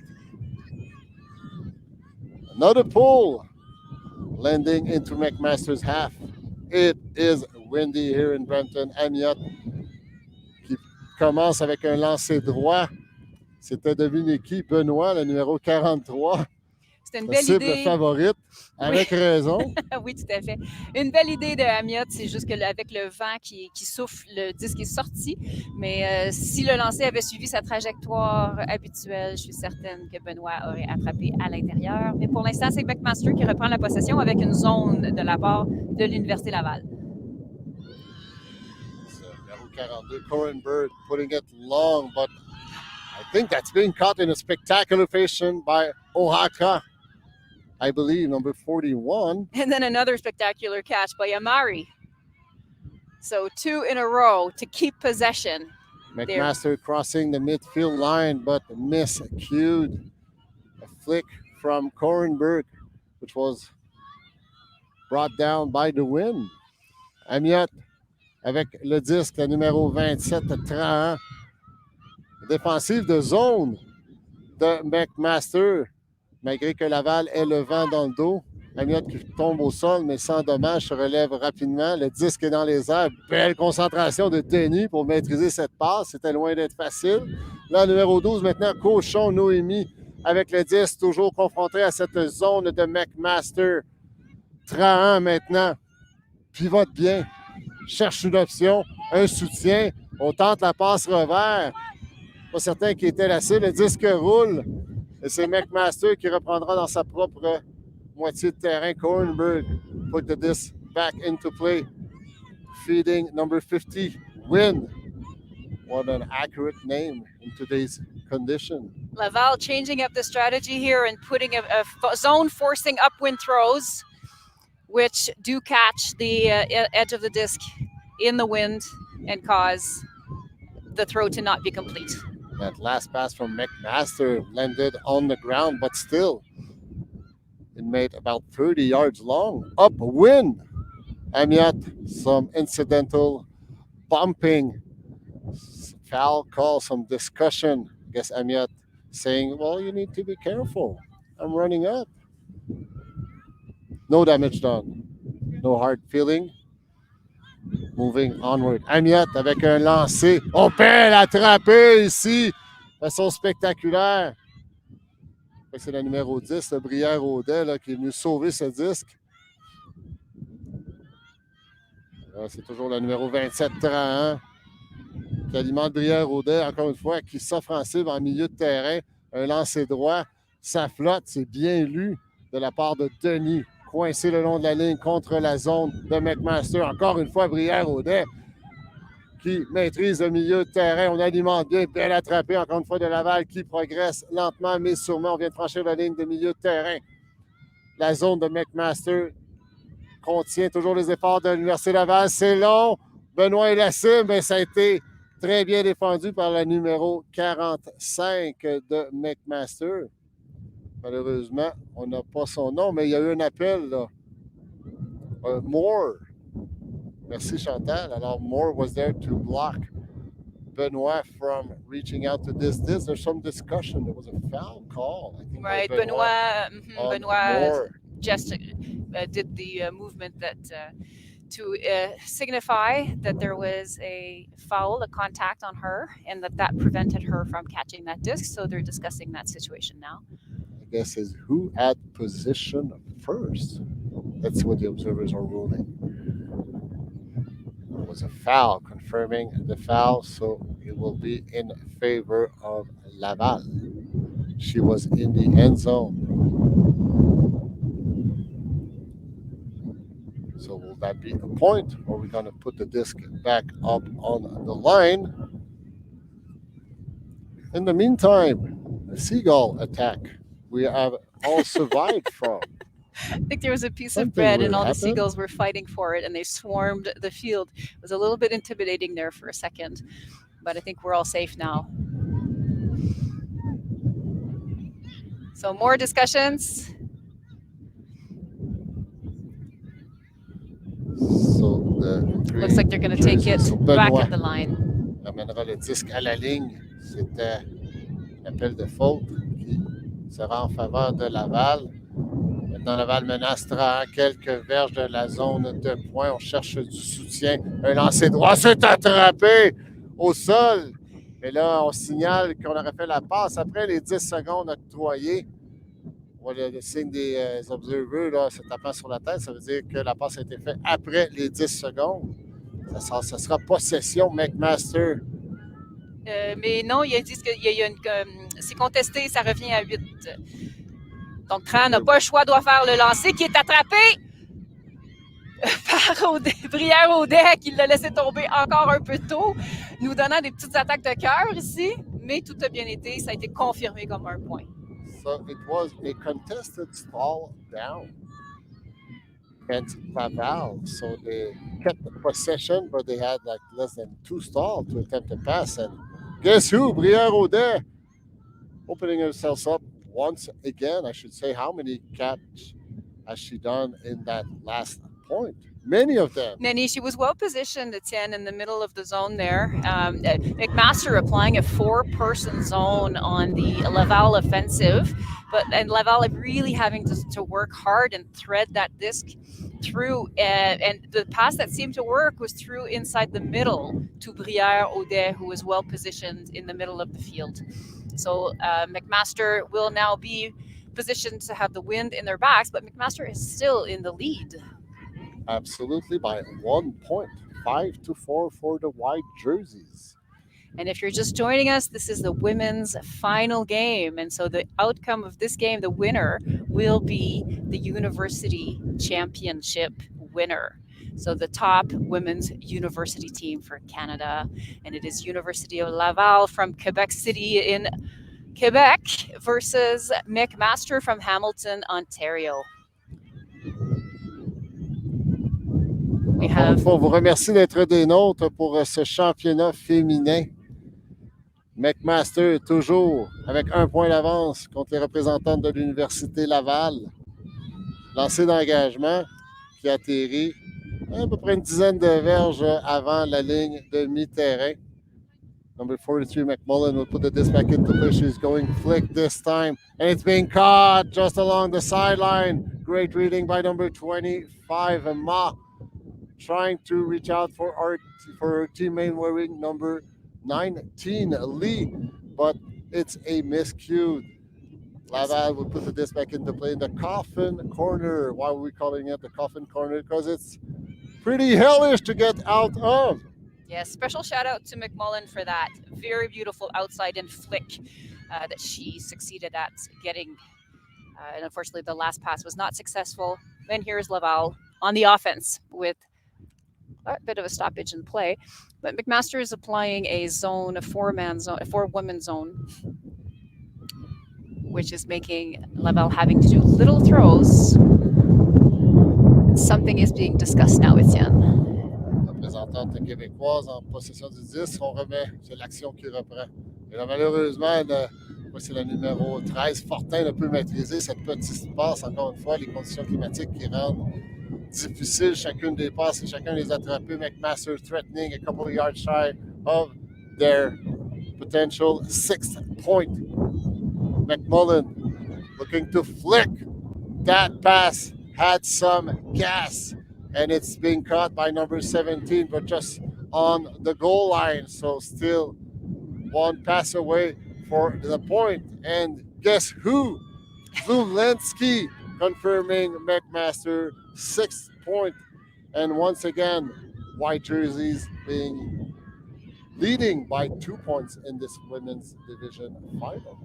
Another pull, landing into McMaster's half. It is windy here in Brampton. Amiot qui commence avec un lancer droit. C'était devenu qui? Benoît, le numéro 43. C'était une belle cible idée. Favorite, avec raison. Oui, tout à fait. Une belle idée de Amiot, c'est juste qu'avec le vent qui souffle, le disque est sorti. Mais si le lancer avait suivi sa trajectoire habituelle, je suis certaine que Benoît aurait attrapé à l'intérieur. Mais pour l'instant, c'est McMaster qui reprend la possession avec une zone de la part de l'Université Laval. Numéro 42, Corin Bird, putting it long, but I think that's being caught in a spectacular fashion by Oaxaca. I believe, number 41. And then another spectacular catch by Amari. So 2 in a row to keep possession. McMaster crossing the midfield line, but miscued. A flick from Corenberg, which was brought down by the wind. Amiot avec le disque, le numéro 27, 30. Défensive de zone de McMaster. Malgré que Laval ait le vent dans le dos, Amiot qui tombe au sol, mais sans dommage, se relève rapidement. Le disque est dans les airs. Belle concentration de Denis pour maîtriser cette passe. C'était loin d'être facile. Là, numéro 12, maintenant, Cochon, Noémie, avec le disque, toujours confronté à cette zone de McMaster. Trahan maintenant, pivote bien, cherche une option, un soutien. On tente la passe revers. Pas certain qui était la cible. Le disque roule. Et c'est McMaster qui reprendra dans sa propre moitié de terrain. Corenberg put the disc back into play. Feeding number 50, Win. What an accurate name in today's condition. Laval changing up the strategy here and putting a zone forcing upwind throws, which do catch the edge of the disc in the wind and cause the throw to not be complete. That last pass from McMaster landed on the ground, but still, it made about 30 yards long. Upwind. Amiot, some incidental bumping Foul call, some discussion. I guess Amiot saying, well, you need to be careful. I'm running up. No damage done. No hard feeling. Moving onward. Amiot avec un lancer. Oh, belle attrapée ici. Façon spectaculaire. C'est la numéro 10, le Brière-Audet, là, qui est venu sauver ce disque. C'est toujours la numéro 27, Trahan, qui alimente Brière-Audet, encore une fois, qui s'offre en cible en milieu de terrain. Un lancer droit. Ça flotte, c'est bien lu de la part de Denis. Coincé le long de la ligne contre la zone de McMaster. Encore une fois, Brière-Audet qui maîtrise le milieu de terrain. On alimente bien, bien attrapé, encore une fois, de Laval qui progresse lentement, mais sûrement. On vient de franchir la ligne de milieu de terrain. La zone de McMaster contient toujours les efforts de l'Université Laval. C'est long. Benoît est la cible, mais ça a été très bien défendu par la numéro 45 de McMaster. Malheureusement, on n'a pas son nom, mais il y a eu un appel, là. Moore. Merci, Chantal. Alors, Moore was there to block Benoit from reaching out to this. There's some discussion. There was a foul call, I think. Right, Benoit Moore. just did the movement that to signify that there was a foul, a contact on her, and that prevented her from catching that disc. So they're discussing that situation now. I guess is who had position first. That's what the observers are ruling. It was a foul, confirming the foul, so it will be in favor of Laval. She was in the end zone. So will that be a point, or are we going to put the disc back up on the line? In the meantime, a seagull attack we have all survived from. I think there was a piece Something of bread and weird all the happened. seagulls were fighting for it and they swarmed the field. It was a little bit intimidating there for a second, but I think we're all safe now. So more discussions. So the Looks like they're going to take it jerseys. So back Benoit at the line. ramènera le disque à la ligne. C'était l'appel de faute qui sera en faveur de Laval. Maintenant, Laval menace à quelques verges de la zone de points. On cherche du soutien. Un lancer droit, c'est attrapé au sol. Et là, on signale qu'on aurait fait la passe après les 10 secondes octroyées. On voit le signe des observers là, se tapant sur la tête. Ça veut dire que la passe a été faite après les 10 secondes. Ça sera possession McMaster. Mais non, ils disent que c'est contesté, ça revient à 8. Donc, Tran n'a pas le choix, doit faire le lancer qui est attrapé par Brière-Audet qui l'a laissé tomber encore un peu tôt, nous donnant des petites attaques de cœur ici. Mais tout a bien été, ça a été confirmé comme un point. So it was a contested stall down against Laval. So they kept the possession, but they had like less than 2 stalls to attempt to pass. And guess who? Brière-Audet opening herself up once again. I should say, how many catches has she done in that last point? Many of them. Nani, she was well positioned, Etienne, in the middle of the zone there. McMaster applying a 4-person zone on the Laval offensive, and Laval really having to work hard and thread that disc through. And the pass that seemed to work was through inside the middle to Brière-Audet, who was well positioned in the middle of the field. So McMaster will now be positioned to have the wind in their backs, but McMaster is still in the lead. Absolutely, by 1 point, 5-4 for the white jerseys. And if you're just joining us, this is the women's final game. And so the outcome of this game, the winner, will be the university championship winner. So the top women's university team for Canada. And it is University of Laval from Quebec City in Quebec versus McMaster from Hamilton, Ontario. Encore une fois, on vous remercie d'être des nôtres pour ce championnat féminin. McMaster est toujours avec 1 point d'avance contre les représentantes de l'Université Laval. Lancé d'engagement qui atterrit à peu près une dizaine de verges avant la ligne de mi-terrain. Number 43, McMullen will put the disc back into play. She's going flick this time, and it's being caught just along the sideline. Great reading by number 25, Ma, trying to reach out for her teammate wearing number 19, Lee, but it's a miscue. Laval will put the disc back into play in the coffin corner. Why are we calling it the coffin corner? Because it's pretty hellish to get out of. Yes, special shout out to McMullen for that very beautiful outside in flick that she succeeded at getting. And unfortunately, the last pass was not successful. Then here's Laval on the offense with a bit of a stoppage in play. But McMaster is applying a zone, a four-woman zone, which is making Laval having to do little throws. Something is being discussed now, Etienne. Représentante québécoise en possession du 10, on remet, c'est l'action qui reprend. Et là, malheureusement, c'est le numéro 13, Fortin ne peut maîtriser cette petite passe, encore une fois, les conditions climatiques qui rendent difficile chacune des passes et chacun des attrapés. McMaster threatening a couple of yards shy of their potential 6th point. McMullen looking to flick. That pass had some gas, and it's being caught by number 17, but just on the goal line. So still one pass away for the point. And guess who? Zulensky confirming McMaster 6th point. And once again, white jerseys leading by 2 points in this women's division final.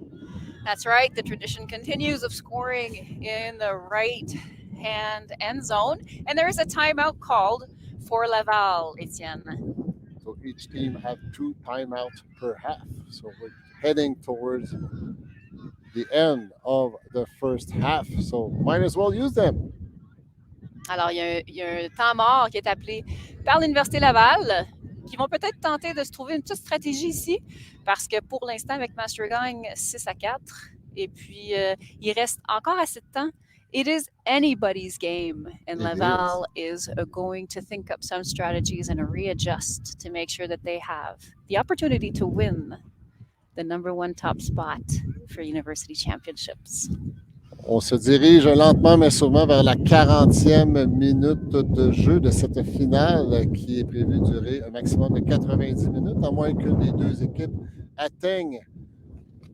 That's right. The tradition continues of scoring in the right-hand end zone. And there is a timeout called for Laval, Etienne. So each team have 2 timeouts per half. So we're heading towards the end of the first half. So might as well use them. Alors, il y a un temps mort qui est appelé par l'Université Laval, qui vont peut-être tenter de se trouver une petite stratégie ici, parce que pour l'instant, McMaster gagne 6-4, et puis il reste encore assez de temps. It is anybody's game, and Laval is going to think up some strategies and readjust to make sure that they have the opportunity to win the number 1 top spot for University Championships. On se dirige lentement mais sûrement vers la 40e minute de jeu de cette finale qui est prévue durer un maximum de 90 minutes, à moins qu'une des deux équipes atteigne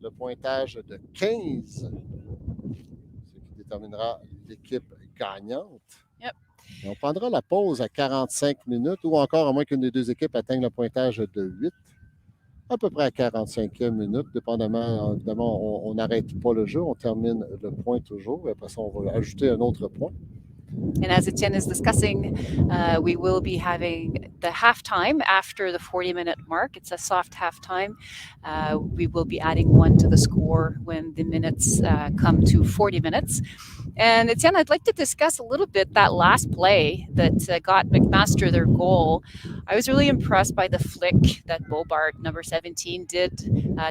le pointage de 15, ce qui déterminera l'équipe gagnante. Yep. Et on prendra la pause à 45 minutes ou encore à moins qu'une des deux équipes atteigne le pointage de 8. À peu près à 45e minute, dépendamment, évidemment, on n'arrête pas le jeu, on termine le point toujours, et après ça, on va ajouter un autre point. And as Etienne is discussing, we will be having the halftime after the 40-minute mark. It's a soft halftime. We will be adding 1 to the score when the minutes come to 40 minutes. And Etienne, I'd like to discuss a little bit that last play that got McMaster their goal. I was really impressed by the flick that Bobart, number 17, did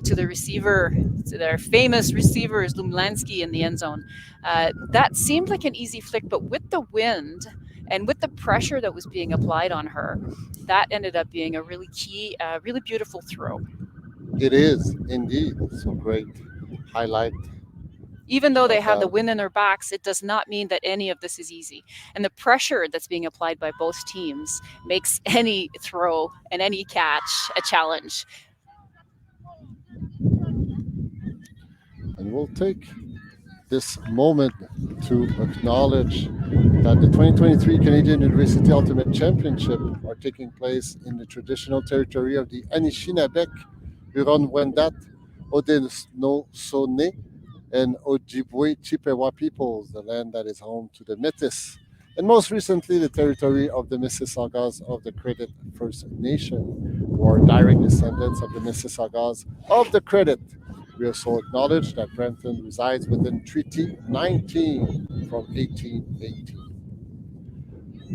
to the receiver, to their famous receiver, Lumlansky, in the end zone. That seemed like an easy flick, but with the wind and with the pressure that was being applied on her, that ended up being a really key, really beautiful throw. It is indeed. So great highlight. Even though they have the wind in their backs, it does not mean that any of this is easy. And the pressure that's being applied by both teams makes any throw and any catch a challenge. And we'll take this moment to acknowledge that the 2023 Canadian University Ultimate Championship are taking place in the traditional territory of the Anishinabek, Huron-Wendat, Haudenosaunee, and Ojibwe Chippewa peoples, the land that is home to the Métis, and most recently the territory of the Mississaugas of the Credit First Nation, who are direct descendants of the Mississaugas of the Credit. We also acknowledge that Brampton resides within Treaty 19 from 1818.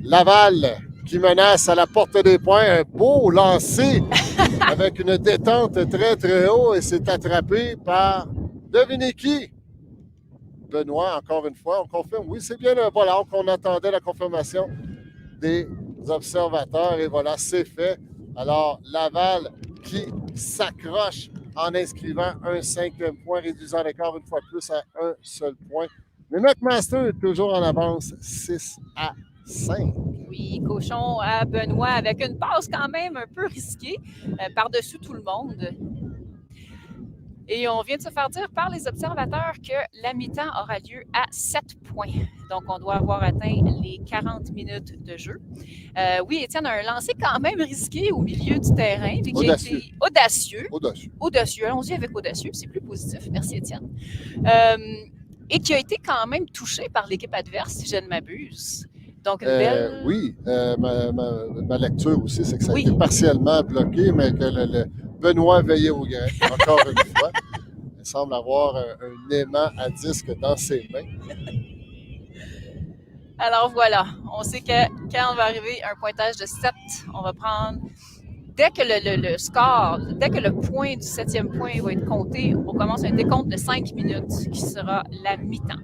Laval, qui menace à la porte des points, un beau lancer avec une détente très très haut et c'est attrapé par, devinez qui? Benoît, encore une fois, on confirme, oui, c'est bien un voleur qu'on attendait la confirmation des observateurs et voilà, c'est fait. Alors, Laval qui s'accroche en inscrivant un 5e point, réduisant l'écart une fois de plus à un seul point. Mais McMaster est toujours en avance 6-5. Oui, cochon à Benoît avec une passe quand même un peu risquée par-dessus tout le monde. Et on vient de se faire dire par les observateurs que la mi-temps aura lieu à 7 points. Donc, on doit avoir atteint les 40 minutes de jeu. Oui, Étienne a un lancer quand même risqué au milieu du terrain. Mais qui Audacieux. a été audacieux. Audacieux. Audacieux. Allons-y avec audacieux, c'est plus positif. Merci, Étienne. Et qui a été quand même touché par l'équipe adverse, si je ne m'abuse. Donc, une belle... Oui, ma lecture aussi, c'est que ça a Oui. été partiellement bloqué, mais que le Benoît veillait au grain, encore une fois. Il semble avoir un aimant à disque dans ses mains. Alors voilà, on sait que quand on va arriver à un pointage de 7, on va prendre... Dès que le score, dès que le point du 7e point va être compté, on commence un décompte de 5 minutes qui sera la mi-temps.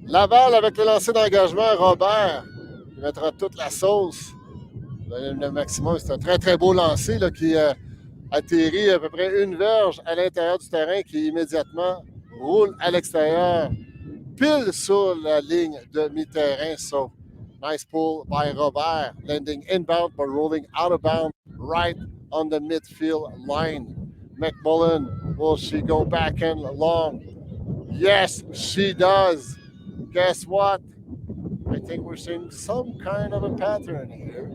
Laval avec le lancer d'engagement, Robert, il mettra toute la sauce. Le maximum, c'est un très, très beau lancer là, qui atterrit à peu près une verge à l'intérieur du terrain qui immédiatement roule à l'extérieur, pile sur la ligne de mi-terrain. So, nice pull by Robert, landing inbound but rolling out of bounds right on the midfield line. McMullen, will she go backhand long? Yes, she does. Guess what? I think we're seeing some kind of a pattern here.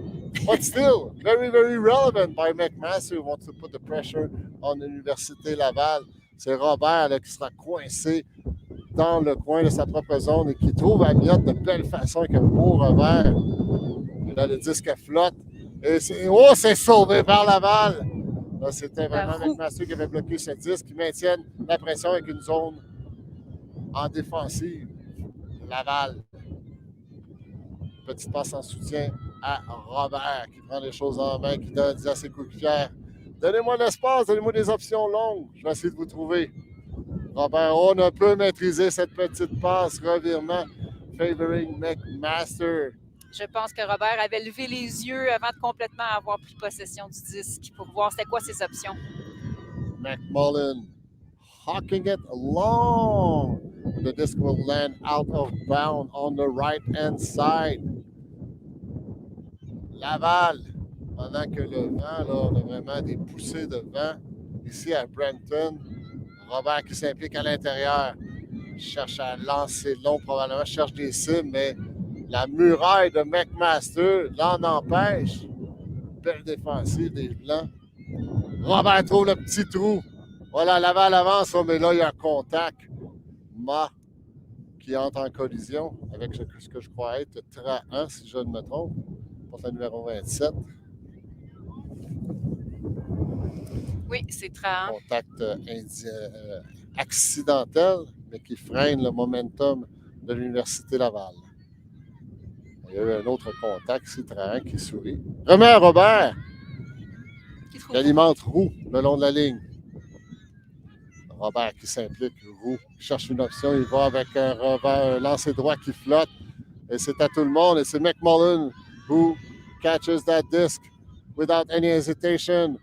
But still, very, very relevant by McMaster who wants to put the pressure on l'Université Laval. C'est Robert là, qui sera coincé dans le coin de sa propre zone et qui trouve Amiot de belle façon avec un beau revers. Et là, le disque flotte. Et c'est sauvé par Laval. Là, c'était vraiment McMaster qui avait bloqué ce disque, qui maintiennent la pression avec une zone en défensive. Laval. Petite passe en soutien à Robert qui prend les choses en main, qui dit à ses coéquipiers: donnez-moi de l'espace, donnez-moi des options longues. Je vais essayer de vous trouver. Robert, on a peu maîtrisé cette petite passe, revirement, favoring McMaster. Je pense que Robert avait levé les yeux avant de complètement avoir pris possession du disque pour voir c'était quoi ses options. McMullen hawking it long. The disc will land out of bounds on the right-hand side. Laval, pendant que le vent, là, on a vraiment des poussées de vent. Ici à Brampton, Robert qui s'implique à l'intérieur, cherche à lancer long, probablement cherche des cibles, mais la muraille de McMaster l'en empêche. Belle défensive des Blancs. Robert trouve le petit trou. Voilà, Laval avance, mais là, il y a un contact. Ma qui entre en collision avec ce que je crois être Trahan, si je ne me trompe, pour le numéro 27. Oui, c'est Trahan. Contact accidentel, mais qui freine le momentum de l'Université Laval. Il y a eu un autre contact, c'est Trahan qui sourit. Remet à Robert, qui alimente Roux le long de la ligne. Robert qui s'implique, Roux cherche une option, il va avec un lancer droit qui flotte. Et c'est à tout le monde. Et c'est McMullen who catches that disc without any hesitation.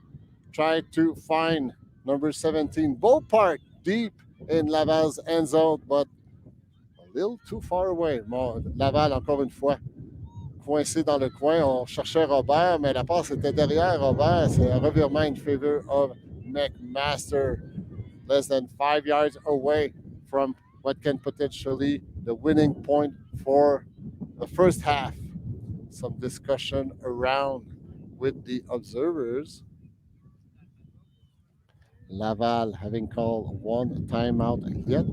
Try to find number 17, Beaupart, deep in Laval's end zone, but a little too far away. Bon, Laval, encore une fois, coincé dans le coin. On cherchait Robert, mais la passe était derrière Robert. C'est un revirement in favor of McMaster. Less than 5 yards away from what can potentially the winning point for the first half. Some discussion around with the observers. Laval having called one timeout yet.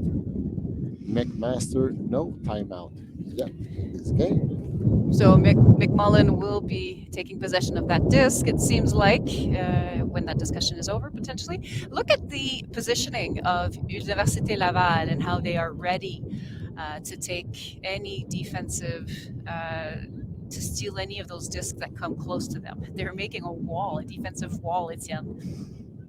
McMaster, no timeout yet in this game. So McMullen will be taking possession of that disc, it seems like, when that discussion is over, potentially. Look at the positioning of Université Laval and how they are ready to take any defensive, to steal any of those discs that come close to them. They're making a wall, a defensive wall, Etienne.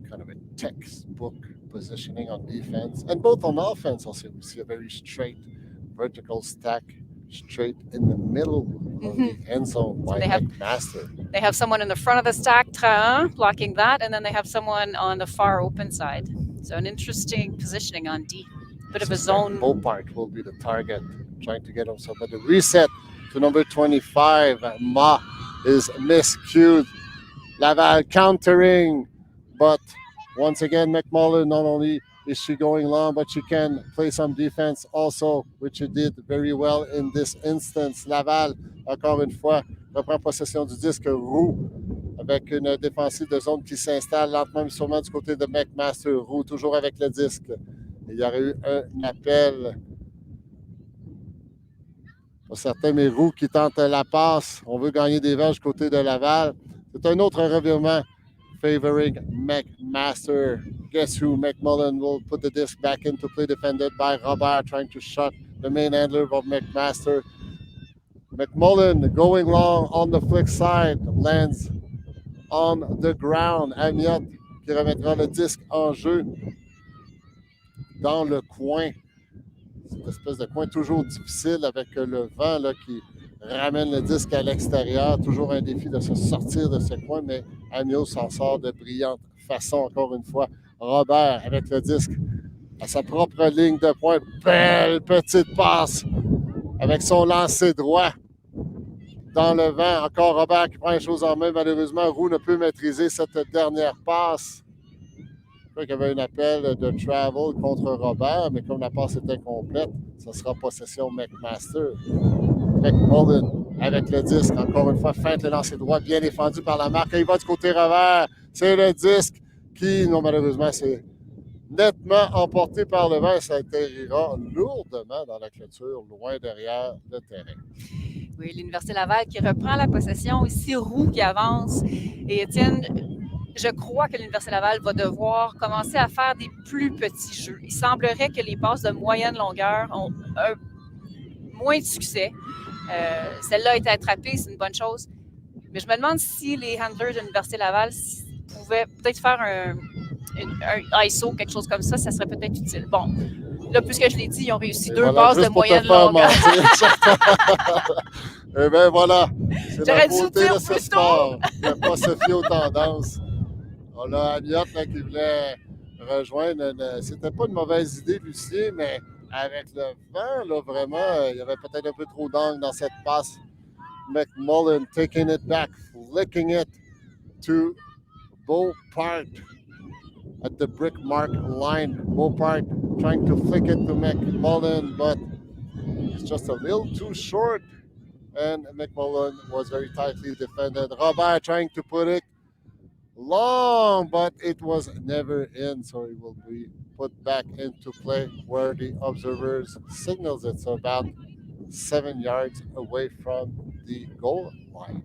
Kind of a textbook positioning on defense. And both on offense also, we see a very straight vertical stack straight in the middle on the end zone by they have- McMaster. They have someone in the front of the stack, Trahan, blocking that, and then they have someone on the far open side. So an interesting positioning on D. Bit of a zone. Beaupart will be the target, trying to get himself. But the reset to number 25, Ma is miscued. Laval countering, but once again, McMullen, not only is she going long, but she can play some defense also, which she did very well in this instance. Laval, encore une fois, reprend possession du disque. Roux, avec une défensive de zone qui s'installe lentement mais sûrement du côté de McMaster. Roux, toujours avec le disque. Il y aurait eu un appel. Pas certain, mais Roux qui tente la passe. On veut gagner des verges du côté de Laval. C'est un autre revirement favoring McMaster. Guess who? McMullen will put the disc back into play, defended by Robert, trying to shut the main handler of McMaster. McMullen going long on the flick side, lands on the ground. Amiot qui remettra le disque en jeu dans le coin. Cette espèce de coin toujours difficile avec le vent là, qui ramène le disque à l'extérieur. Toujours un défi de se sortir de ce coin, mais Amiot s'en sort de brillante façon, encore une fois. Robert avec le disque à sa propre ligne de pointe. Belle petite passe avec son lancer droit dans le vent. Encore Robert qui prend les choses en main. Malheureusement, Roux ne peut maîtriser cette dernière passe. Je crois qu'il y avait un appel de travel contre Robert, mais comme la passe est incomplète, ce sera possession McMaster. McMullen avec le disque, encore une fois, feinte le lancer droit, bien défendu par la marque. Il va du côté revers. C'est le disque qui, non, malheureusement, c'est nettement emporté par le vent et ça atterrira lourdement dans la clôture, loin derrière le terrain. Oui, l'Université Laval qui reprend la possession. Ici, Roux qui avance. Et Étienne, je crois que l'Université Laval va devoir commencer à faire des plus petits jeux. Il semblerait que les passes de moyenne longueur ont moins de succès. Celle-là a été attrapée, c'est une bonne chose. Mais je me demande si les handlers de l'Université Laval pouvaient peut-être faire un ISO, quelque chose comme ça serait peut-être utile. Bon, là, puisque je l'ai dit, ils ont réussi deux passes de moyenne longueur. Et bien voilà, c'est la J'aurais dû beauté dire de ce plus sport. Il ne pas se fier aux tendances. On a Amiot qui voulait rejoindre. C'était pas une mauvaise idée, Lucien, mais avec le vent, là, vraiment, il y avait peut-être un peu trop d'angle dans cette passe. McMullen taking it back, flicking it to Beaupart at the brick mark line. Beaupart trying to flick it to McMullen, but it's just a little too short. And McMullen was very tightly defended. Robert trying to put it long, but it was never in, so it will be put back into play where the observers signals it. So about 7 yards away from the goal line.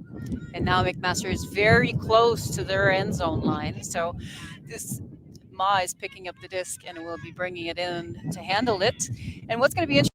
And now McMaster is very close to their end zone line. So this Ma is picking up the disc and will be bringing it in to handle it. And what's going to be interesting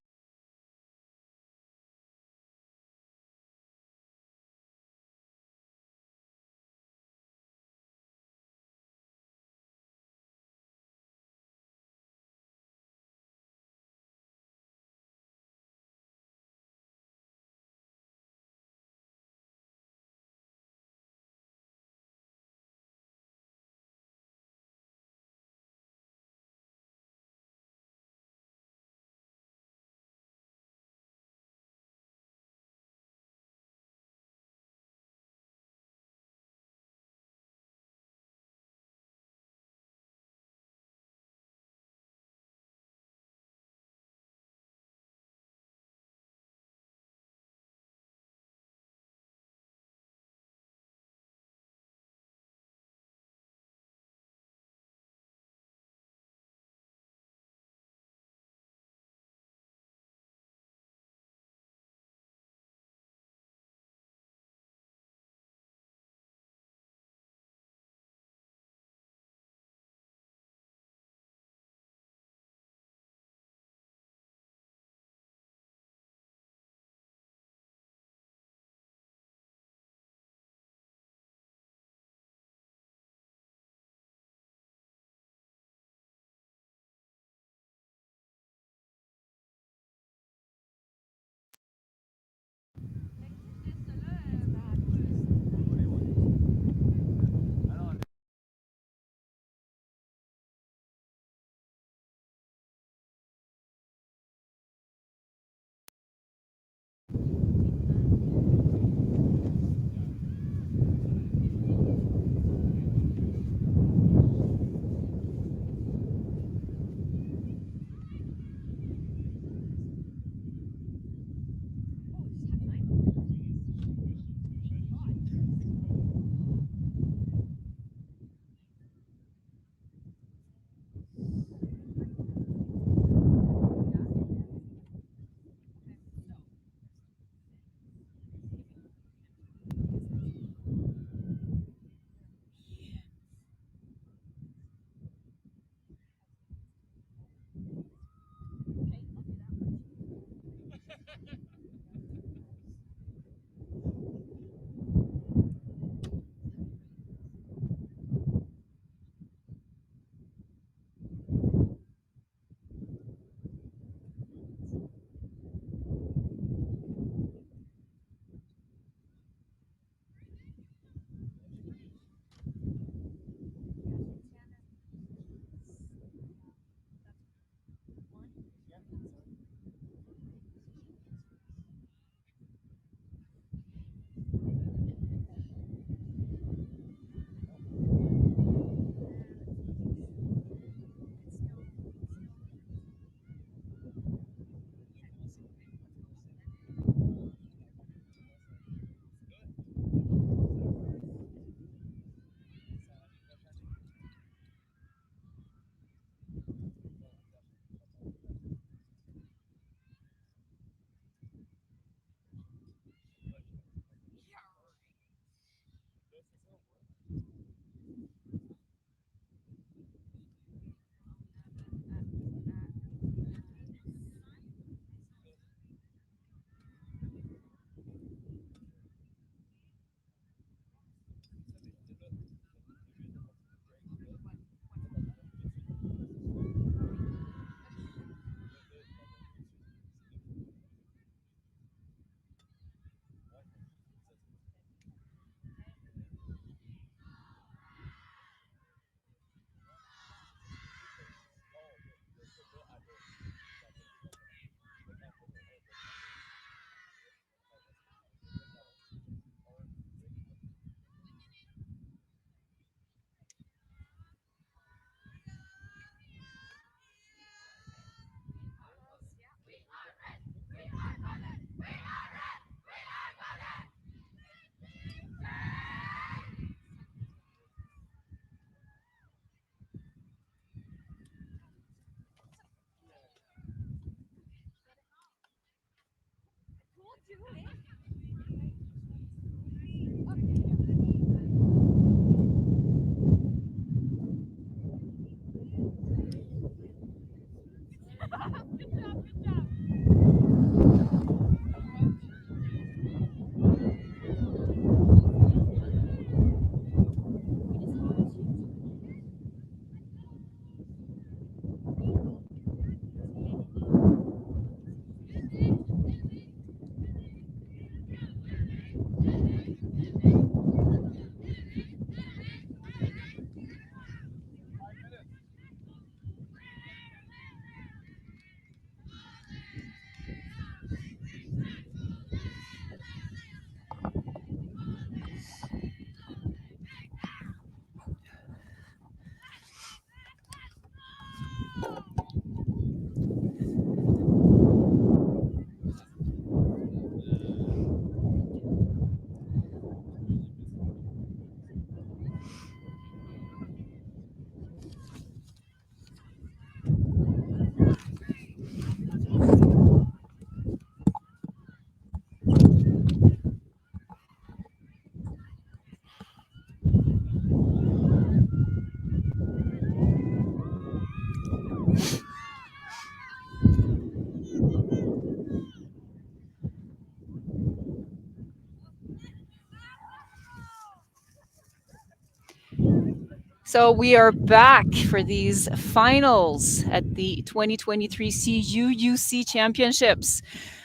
So we are back for these finals at the 2023 CUUC Championships.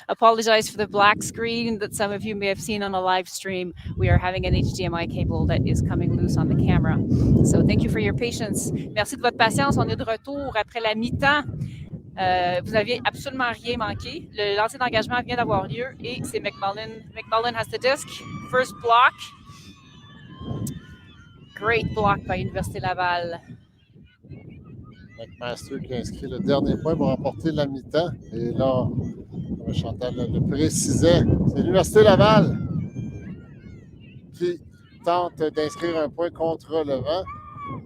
Apologize for the black screen that some of you may have seen on the live stream. We are having an HDMI cable that is coming loose on the camera. So thank you for your patience. Merci de votre patience. On est de retour après la mi-temps. Vous n'aviez absolument rien manqué. Le lancer d'engagement vient d'avoir lieu et c'est McMullen. McMullen has the disc. First block. Great block by Université Laval. McMaster qui a inscrit le dernier point pour remporter la mi-temps. Et là, comme Chantal le précisait, c'est l'Université Laval qui tente d'inscrire un point contre le vent.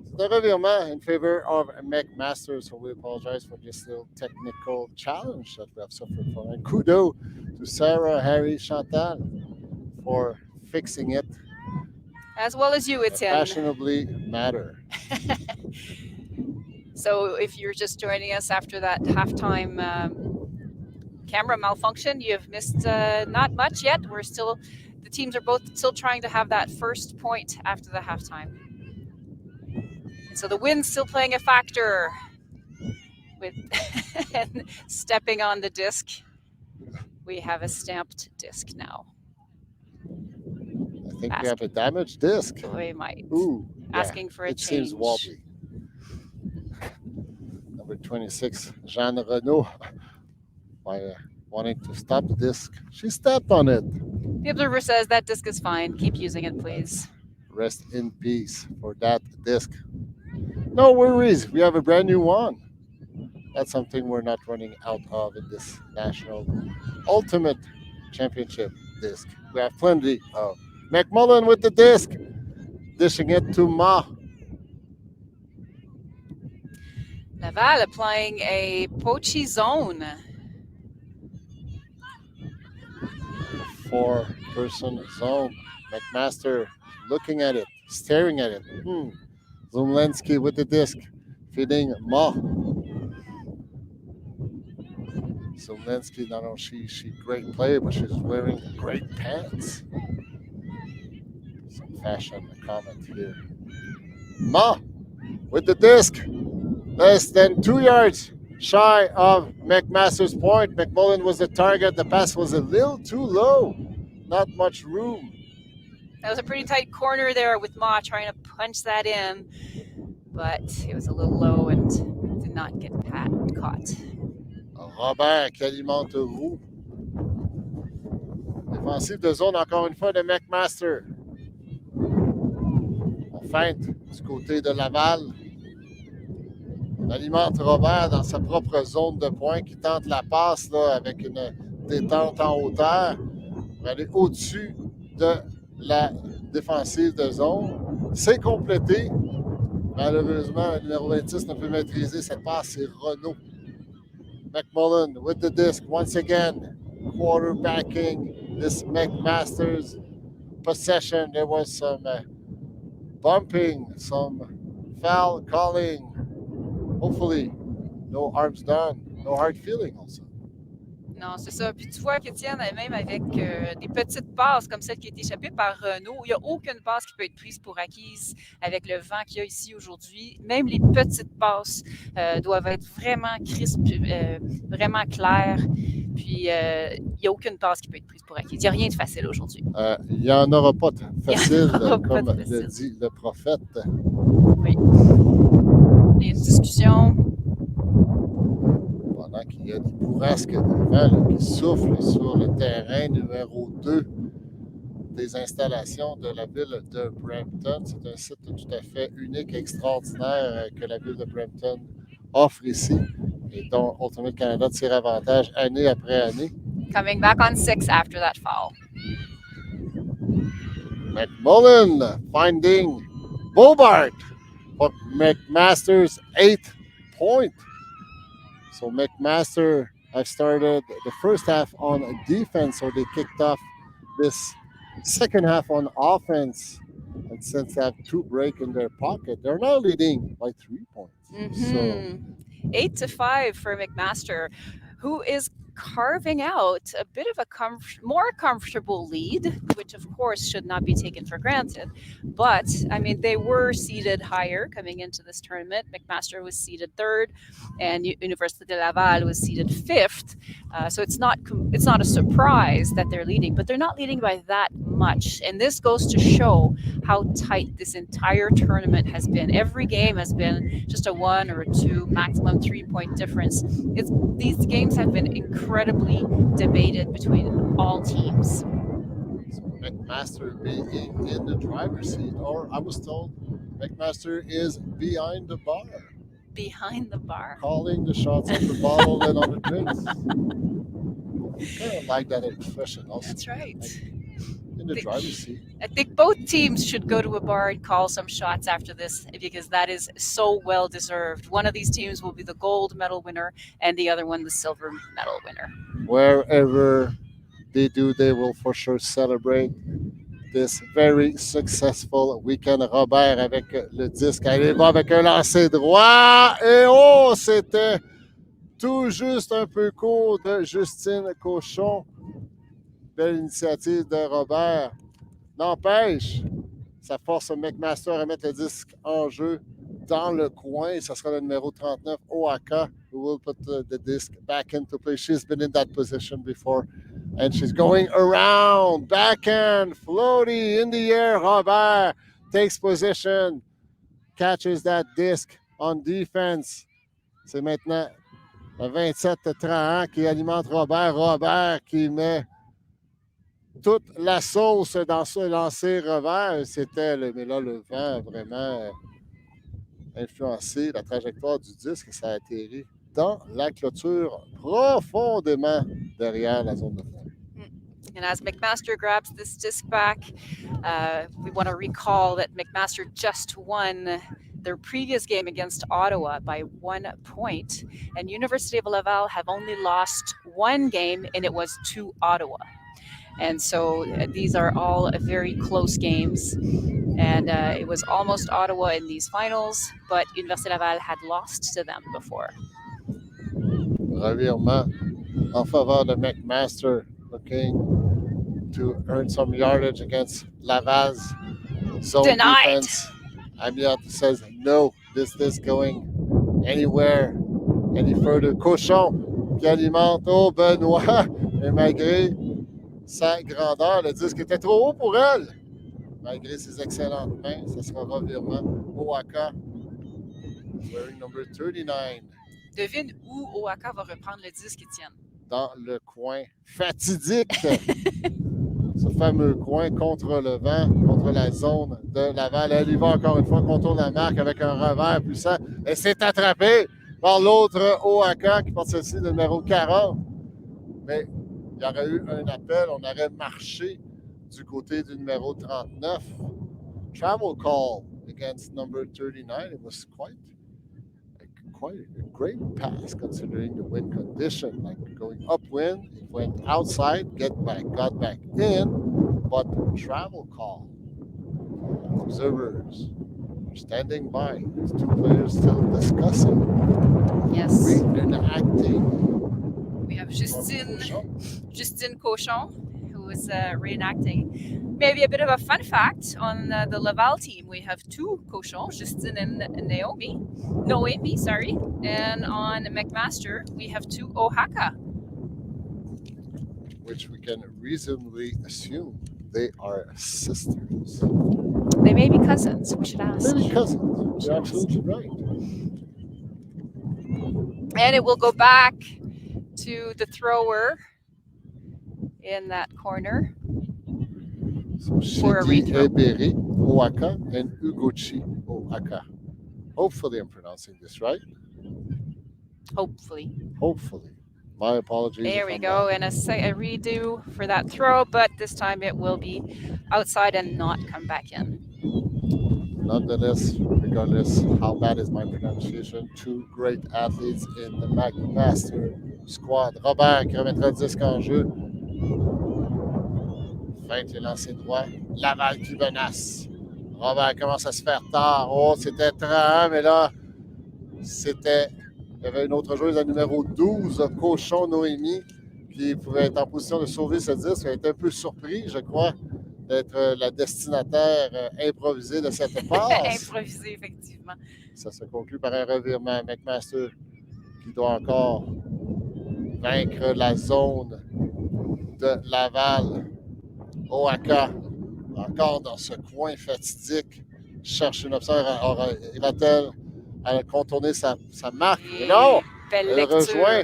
C'est un revirement in favor of McMaster, so we apologize for this little technical challenge that we have suffered from. And kudos to Sarah, Harry, Chantal for fixing it. As well as you, Etienne. Fashionably matter. So if you're just joining us after that halftime camera malfunction, you have missed not much yet. The teams are both still trying to have that first point after the halftime. So the wind's still playing a factor with stepping on the disc. We have a stamped disc now. I think we have a damaged disc. We might. Ooh, Asking for a it change. seems wobbly. Number 26, Jeanne Renaud, by wanting to stop the disc. She stepped on it. The observer says that disc is fine. Keep using it, please. Rest in peace for that disc. No worries. We have a brand new one. That's something we're not running out of in this National Ultimate Championship disc. We have plenty of. McMullen with the disc, dishing it to Ma. Laval applying a poachy zone. 4-person zone. McMaster looking at it, staring at it. Zumlensky with the disc, feeding Ma. Zumlensky, not only she great player, but she's wearing great pants. Some fashion comment here. Ma with the disc, less than 2 yards shy of McMaster's point. McMullen was the target. The pass was a little too low. Not much room. That was a pretty tight corner there with Ma trying to punch that in, but it was a little low and did not get caught. Robert qui alimente Roux. Défensive de zone encore une fois de McMaster. On feinte du côté de Laval. On alimente Robert dans sa propre zone de pointe qui tente la passe là, avec une détente en hauteur pour aller au-dessus de la défensive de zone. C'est complété. Malheureusement, le numéro 26 ne peut maîtriser cette passe. C'est Renaud. McMullen with the disc once again, quarterbacking this McMaster's possession. There was some bumping, some foul calling. Hopefully, no arms done, no hard feeling also. Non, c'est ça. Puis tu vois qu'Étienne, même avec des petites passes comme celle qui est échappée par Renault, il n'y a aucune passe qui peut être prise pour acquise avec le vent qu'il y a ici aujourd'hui. Même les petites passes doivent être vraiment crisp, vraiment claires. Puis il n'y a aucune passe qui peut être prise pour acquise. Il n'y a rien de facile aujourd'hui. Il n'y en aura pas de facile, aura pas comme de facile. le dit le prophète. Oui. Il y a une discussion. Pendant qu'il y a des bourrasques de vent là, qui soufflent sur le terrain numéro 2 des installations de la ville de Brampton. C'est un site tout à fait unique et extraordinaire que la ville de Brampton offre ici et dont Ultimate Canada tire avantage année après année. Coming back on 6 after that foul. McMullen finding Bobart for McMaster's 8th point. So McMaster have started the first half on defense, so they kicked off this second half on offense. And since they have 2 break in their pocket, they're now leading by 3 points. So 8-5 for McMaster, who is carving out a bit of a more comfortable lead, which of course should not be taken for granted. But I mean, they were seeded higher coming into this tournament. McMaster was seeded 3rd, and Université de Laval was seeded 5th. So it's not a surprise that they're leading, but they're not leading by that much. And this goes to show how tight this entire tournament has been. Every game has been just a 1 or a 2, maximum 3-point difference. These games have been incredibly debated between all teams. So McMaster being in the driver's seat, or I was told McMaster is behind the bar. Behind the bar. Calling the shots on the bottle and on the drinks. I kind of like that expression also. That's right. In the driver's seat. I think both teams should go to a bar and call some shots after this because that is so well deserved. One of these teams will be the gold medal winner and the other one the silver medal winner. Wherever they do, they will for sure celebrate this very successful weekend. Robert avec le disque. Il va avec un lancer droit. Et oh, c'était tout juste un peu court de Justine Cochon. Belle initiative de Robert. N'empêche, ça force McMaster à mettre le disque en jeu dans le coin. Ça sera le numéro 39, Oaka, who will put the disc back into play. She's been in that position before. And she's going around, backhand, floaty, in the air. Robert takes position, catches that disc on defense. C'est maintenant le 27-30 qui alimente Robert. Robert qui met toute la sauce dans ce lancer revers. C'était mais là, le vent a vraiment influencé la trajectoire du disque et ça a atterri dans la clôture profondément derrière la zone de fond. And as McMaster grabs this disc back, we want to recall that McMaster just won their previous game against Ottawa by 1 point. And Université of Laval have only lost 1 game, and it was to Ottawa. And so these are all very close games. And it was almost Ottawa in these finals, but Université Laval had lost to them before. Revirement en faveur de McMaster, looking to earn some yardage against Laval's zone Denied. defense. Amiot says no, this is going anywhere, any further. Cochon qui alimente Benoît, et malgré sa grandeur, le disque était trop haut pour elle. Malgré ses excellentes mains, ce sera revirement. Oaka, wearing number 39. Devine où Oaka va reprendre le disque, Étienne. Dans le coin fatidique. Ce fameux coin contre le vent, contre la zone de Laval. Elle y va encore une fois, contourne la marque avec un revers puissant. Elle s'est attrapée par l'autre Oaka qui porte celle-ci, le numéro 40. Mais il y aurait eu un appel, on aurait marché du côté du numéro 39. Travel call against number 39. It was quite a great pass considering the wind condition. Like going upwind, it went outside, got back in, but travel call. Observers are standing by. These two players still discussing, Yes. reenacting. We have Justine Cochon, who is reenacting. Maybe a bit of a fun fact on the Laval team. We have two Cochons, Justine and Noemi, sorry. And on McMaster, we have two Oaxaca. Which we can reasonably assume they are sisters. They may be cousins. We should ask. Maybe cousins. You're absolutely right. And it will go back to the thrower in that corner. So For a Shidi rethrow. Eberi, Oaka, and Ugochi Oaka. Hopefully I'm pronouncing this right. Hopefully. Hopefully. My apologies. There if we I'm go. wrong. And a redo for that throw, but this time it will be outside and not come back in. Nonetheless, regardless how bad is my pronunciation, two great athletes in the McMaster squad. Robert qui remettra le disque en jeu. Feinte le lancer droit. Laval qui menace. Robert commence à se faire tard. Oh, c'était 31, mais là, c'était. Il y avait une autre joueuse, la numéro 12, Cochon Noémie, qui pouvait être en position de sauver ce disque. Elle était un peu surprise, je crois, d'être la destinataire improvisée de cette passe. Improvisé, effectivement. Ça se conclut par un revirement. McMaster qui doit encore vaincre la zone de Laval. Oaka, encore dans ce coin fatidique, cherche une option. Ira-t-elle à contourner sa marque? Mais non! Belle Elle lecture. rejoint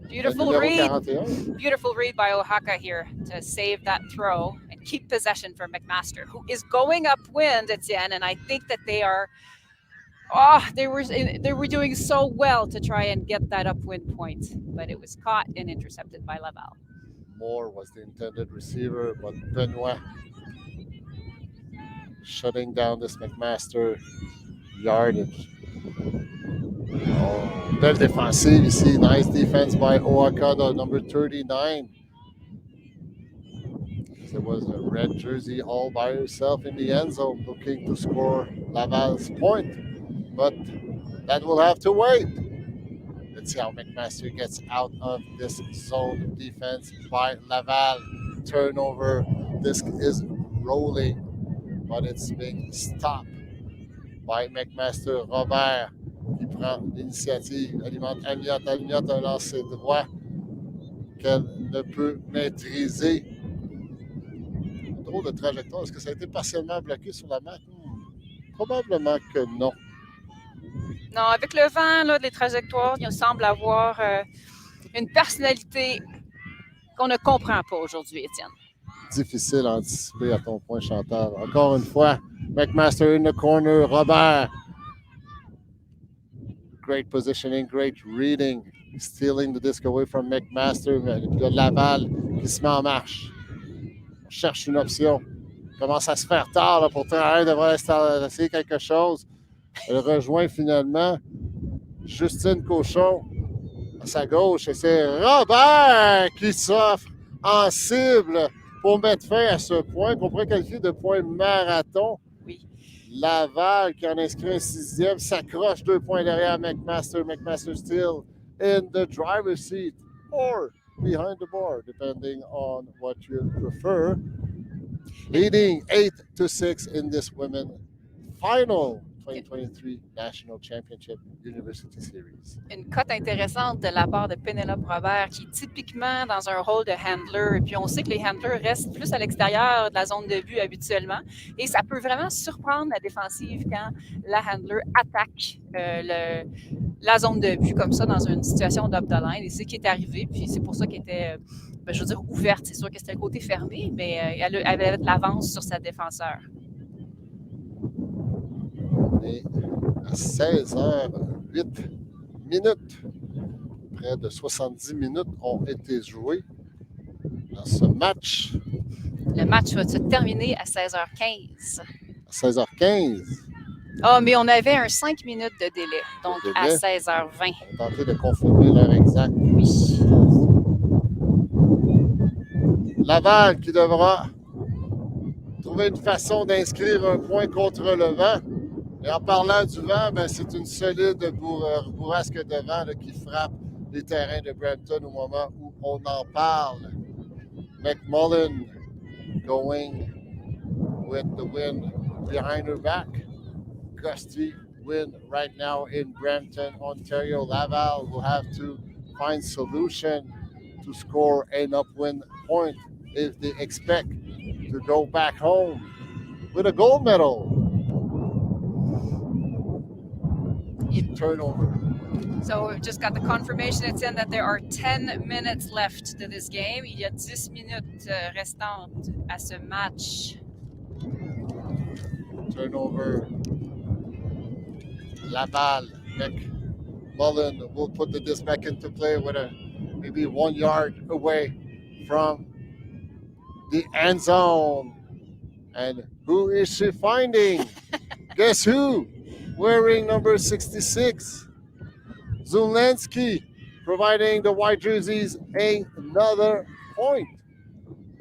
le Beautiful numéro read. 41. Beautiful read by Oaxaca here to save that throw and keep possession for McMaster, who is going upwind, Etienne, and I think that they are. Oh, they were doing so well to try and get that upwind point, but it was caught and intercepted by Laval. Moore was the intended receiver, but Benoit shutting down this McMaster yardage. Oh, belle défensive ici. Nice defense by Oaka, the number 39. There was a red jersey all by herself in the end zone looking to score Laval's point, but that will have to wait. Let's see how McMaster gets out of this zone defense by Laval. Turnover. Disc is rolling, but it's being stopped by McMaster. Robert qui prend l'initiative. Alimente Amiot. Amiot a un lancer droit qu'elle ne peut maîtriser. Un drôle de trajectoire. Est-ce que ça a été partiellement bloqué sur la map? Probablement que non. Non, avec le vent, là, les trajectoires, il semble avoir une personnalité qu'on ne comprend pas aujourd'hui, Étienne. Difficile à anticiper à ton point, Chantal. Encore une fois, McMaster in the corner. Robert. Great positioning, great reading. Stealing the disc away from McMaster. Le Laval qui se met en marche. On cherche une option. Commence à se faire tard là, pour Traoré devrait essayer quelque chose. Elle rejoint finalement Justine Cochon à sa gauche. Et c'est Robert qui s'offre en cible pour mettre fin à ce point qu'on pourrait qualifier de point marathon. Oui. Laval qui en inscrit un 6e s'accroche 2 points derrière McMaster. McMaster still in the driver's seat or behind the board, depending on what you prefer. Leading 8-6 in this women's final 2023 National Championship University Series. Une cote intéressante de la part de Pénélope Robert, qui est typiquement dans un rôle de handler. Et puis on sait que les handlers restent plus à l'extérieur de la zone de but habituellement. Et ça peut vraiment surprendre la défensive quand la handler attaque la zone de but comme ça dans une situation d'up the line. Et c'est ce qui est arrivé. Puis c'est pour ça qu'elle était, je veux dire, ouverte. C'est sûr que c'était le côté fermé, mais elle avait de l'avance sur sa défenseur. Et à 16h08 minutes, près de 70 minutes ont été jouées dans ce match. Le match va se terminer à 16h15. À 16h15, Ah, mais on avait un 5 minutes de délai, donc De à délai? 16h20. On va tenter de confirmer l'heure exacte. Oui. Laval qui devra trouver une façon d'inscrire un point contre le vent. Et en parlant du vent, ben, c'est une solide bourrasque de vent là, qui frappe les terrains de Brampton au moment où on en parle. McMullen going with the wind behind her back. Gusty wind right now in Brampton, Ontario. Laval will have to find solution to score an upwind point if they expect to go back home with a gold medal. Turnover. So we've just got the confirmation, Etienne, that there are 10 minutes left to this game. Il y a 10 minutes restantes à ce match. Turnover. Laval. McMullen will put the disc back into play with a maybe 1 yard away from the end zone. And who is she finding? Guess who? Wearing number 66. Zulensky providing the white jerseys another point.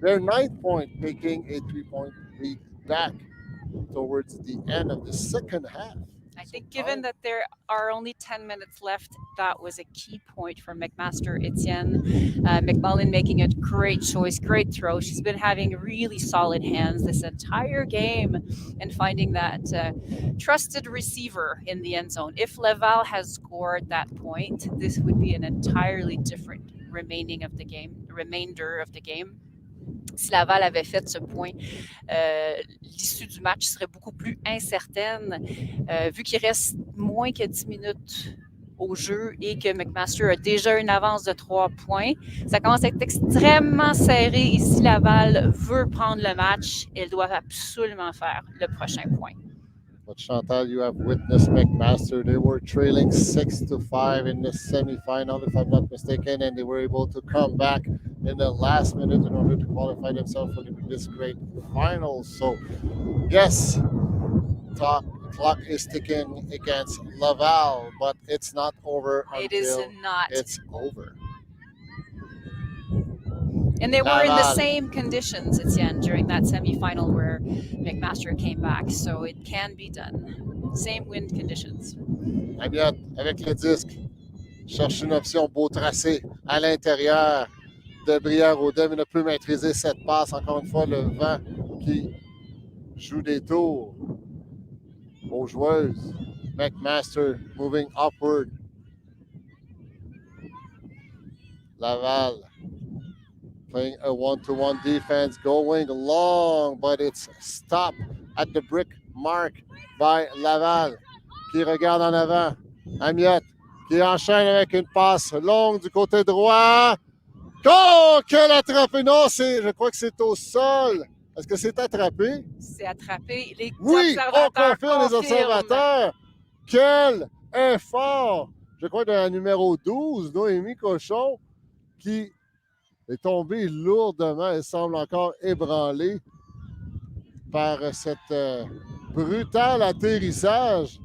Their 9th point, taking a 3-point lead back towards the end of the second half. I think given that there are only 10 minutes left, that was a key point for McMaster Etienne. McMullen making a great choice, great throw. She's been having really solid hands this entire game and finding that trusted receiver in the end zone. If Laval has scored that point, this would be an entirely different remainder of the game. Si Laval avait fait ce point, l'issue du match serait beaucoup plus incertaine, vu qu'il reste moins que 10 minutes au jeu et que McMaster a déjà une avance de 3 points. Ça commence à être extrêmement serré et si Laval veut prendre le match, elle doit absolument faire le prochain point. But Chantal, you have witnessed McMaster. They were trailing 6-5 in the semifinal, if I'm not mistaken, and they were able to come back in the last minute in order to qualify themselves for this great final. So, yes, clock is ticking against Laval, but it's not over It is until not. it's over. And they were in the same conditions, Etienne, during that semifinal where McMaster came back, so it can be done. Same wind conditions. Amiot, avec le disque, cherche une option, beau tracé à l'intérieur de Brière-Audem. Il ne peut maîtriser cette passe. Encore une fois, le vent qui joue des tours aux joueuses. McMaster moving upward. Laval playing a one-to-one defense, going long, but it's stopped at the brick mark by Laval, qui regarde en avant. Amiot, qui enchaîne avec une passe longue du côté droit. Oh, quelle attrapée! Non, je crois que c'est au sol. Est-ce que c'est attrapé? C'est attrapé. Les oui, observateurs on confirme les observateurs. Quel effort! Je crois de la numéro 12, Noémie Cochon, qui est tombée lourdement. Elle semble encore ébranlée par cet brutal atterrissage.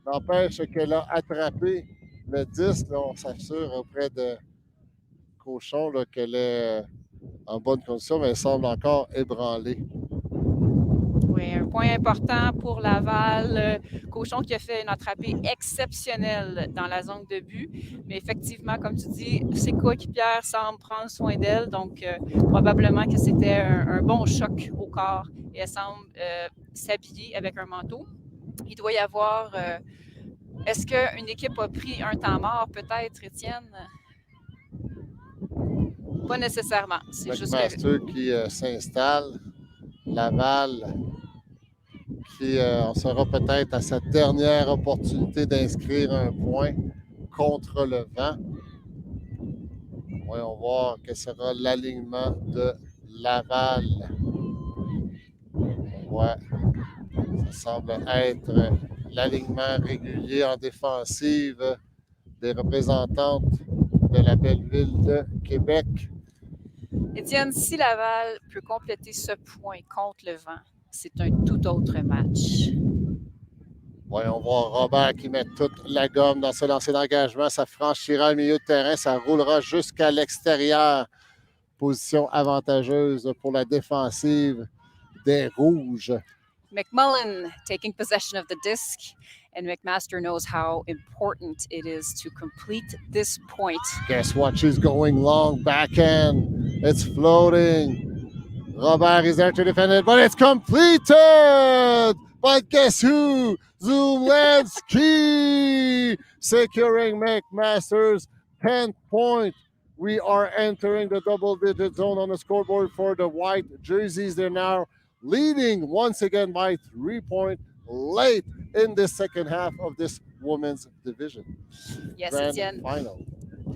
N'empêche qu'elle a attrapé le disque. Là, on s'assure auprès de Cochon qu'elle est en bonne condition, mais elle semble encore ébranlée. Oui, un point important pour Laval. Cochon qui a fait une attrapée exceptionnelle dans la zone de but. Mais effectivement, comme tu dis, ses coéquipières semblent prendre soin d'elle. Donc, probablement que c'était un bon choc au corps. Et elle semble s'habiller avec un manteau. Il doit y avoir... est-ce qu'une équipe a pris un temps mort, peut-être, Étienne? Pas nécessairement. C'est juste McMaster qui s'installe. Laval qui on sera peut-être à sa dernière opportunité d'inscrire un point contre le vent. Voyons voir quel sera l'alignement de Laval. Ouais, ça semble être l'alignement régulier en défensive des représentantes de la belle ville de Québec. Étienne, si Laval peut compléter ce point contre le vent, c'est un tout autre match. Voyons voir Robert qui met toute la gomme dans ce lancer d'engagement. Ça franchira le milieu de terrain. Ça roulera jusqu'à l'extérieur. Position avantageuse pour la défensive des Rouges. McMullen taking possession of the disc, and McMaster knows how important it is to complete this point. Guess what? She's going long backhand. It's floating. Robert is there to defend it, but it's completed! But guess who? Zumlensky securing McMaster's 10th point. We are entering the double-digit zone on the scoreboard for the white jerseys. They're now leading once again by 3 points late in the second half of this women's division. Yes, Grand Etienne. final.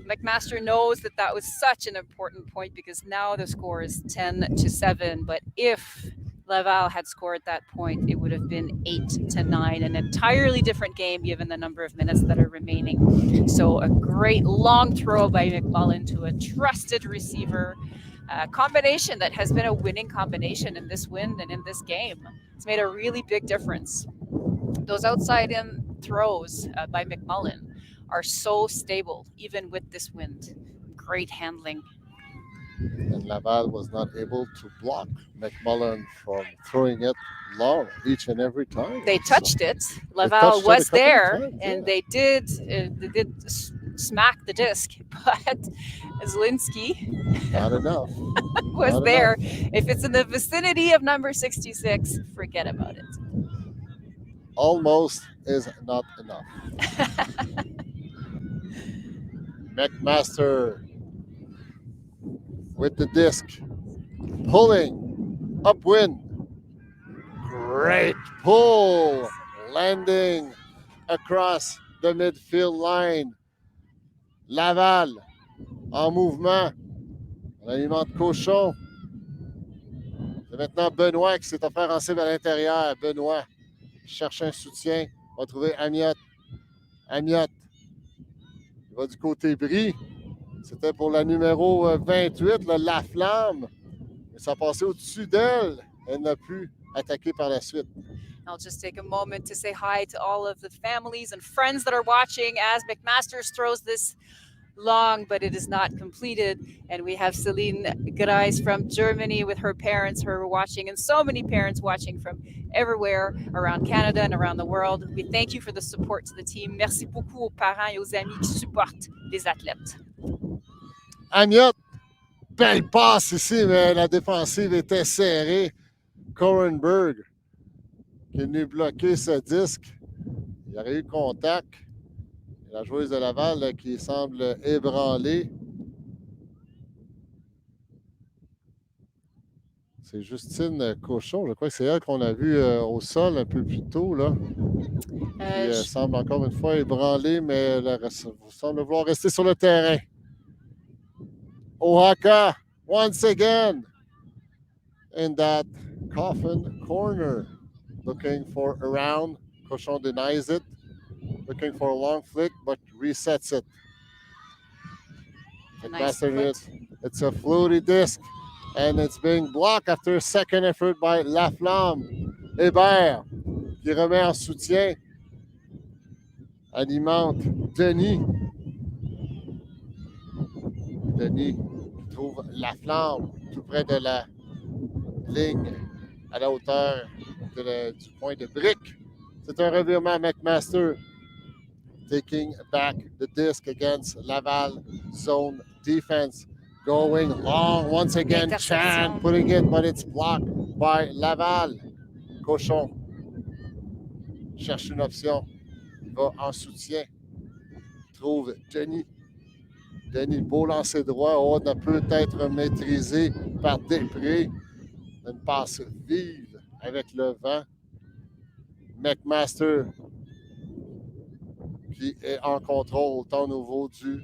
McMaster knows that that was such an important point because now the score is 10-7. But if Laval had scored that point, it would have been 8-9, an entirely different game given the number of minutes that are remaining. So a great long throw by McMullen to a trusted receiver. A combination that has been a winning combination in this win and in this game. It's made a really big difference. Those outside-in throws by McMullen are so stable, even with this wind. Great handling. And Laval was not able to block McMullen from throwing it long each and every time. They touched it. Laval touched it a was couple of there, times, and yeah. they did smack the disc, but Zielinski Not enough. was Not there. If it's in the vicinity of number 66, forget about it. Almost is not enough. McMaster with the disc, pulling upwind. Great pull, landing across the midfield line. Laval en mouvement. En aliment de cochon. C'est maintenant Benoît qui s'est offert en cible à l'intérieur. Benoît cherche un soutien. Va trouver Amiot. Amiot. Il va du côté Brie. C'était pour la numéro 28, là, La Flamme. Mais ça a passé au-dessus d'elle. Elle n'a pu attaquer par la suite. I'll just take a moment to say hi to all of the families and friends that are watching as McMasters throws this long, but it is not completed. And we have Celine Greis from Germany with her parents who are watching, and so many parents watching from everywhere around Canada and around the world. We thank you for the support to the team. Merci beaucoup aux parents et aux amis qui supportent les athlètes. Amiot, belle passe ici, mais la défensive était serrée. Korenberg qui est venu bloquer ce disque. Il y aurait eu contact. La joueuse de Laval là, qui semble ébranlée. C'est Justine Cochon. Je crois que c'est elle qu'on a vue au sol un peu plus tôt. Là. Qui semble encore une fois ébranlée, mais elle semble vouloir rester sur le terrain. Oaxaca, once again, in that coffin corner, looking for a round. Cochon denies it. Looking for a long flick, but resets it. Nice it's a floaty disc, and it's being blocked after a second effort by La Flamme. Hébert, qui remet en soutien, alimente Denis. Denis qui trouve La Flamme tout près de la ligne, à la hauteur du point de brique. C'est un revirement McMaster. Taking back the disc against Laval zone defense. Going long once again. Chan putting it, but it's blocked by Laval. Cochon cherche une option. Il va en soutien. Trouve Denis. Denis, beau lancer droit. Oh, ne peut être maîtrisé par Després. Une passe vive avec le vent. McMaster qui est en contrôle au temps nouveau du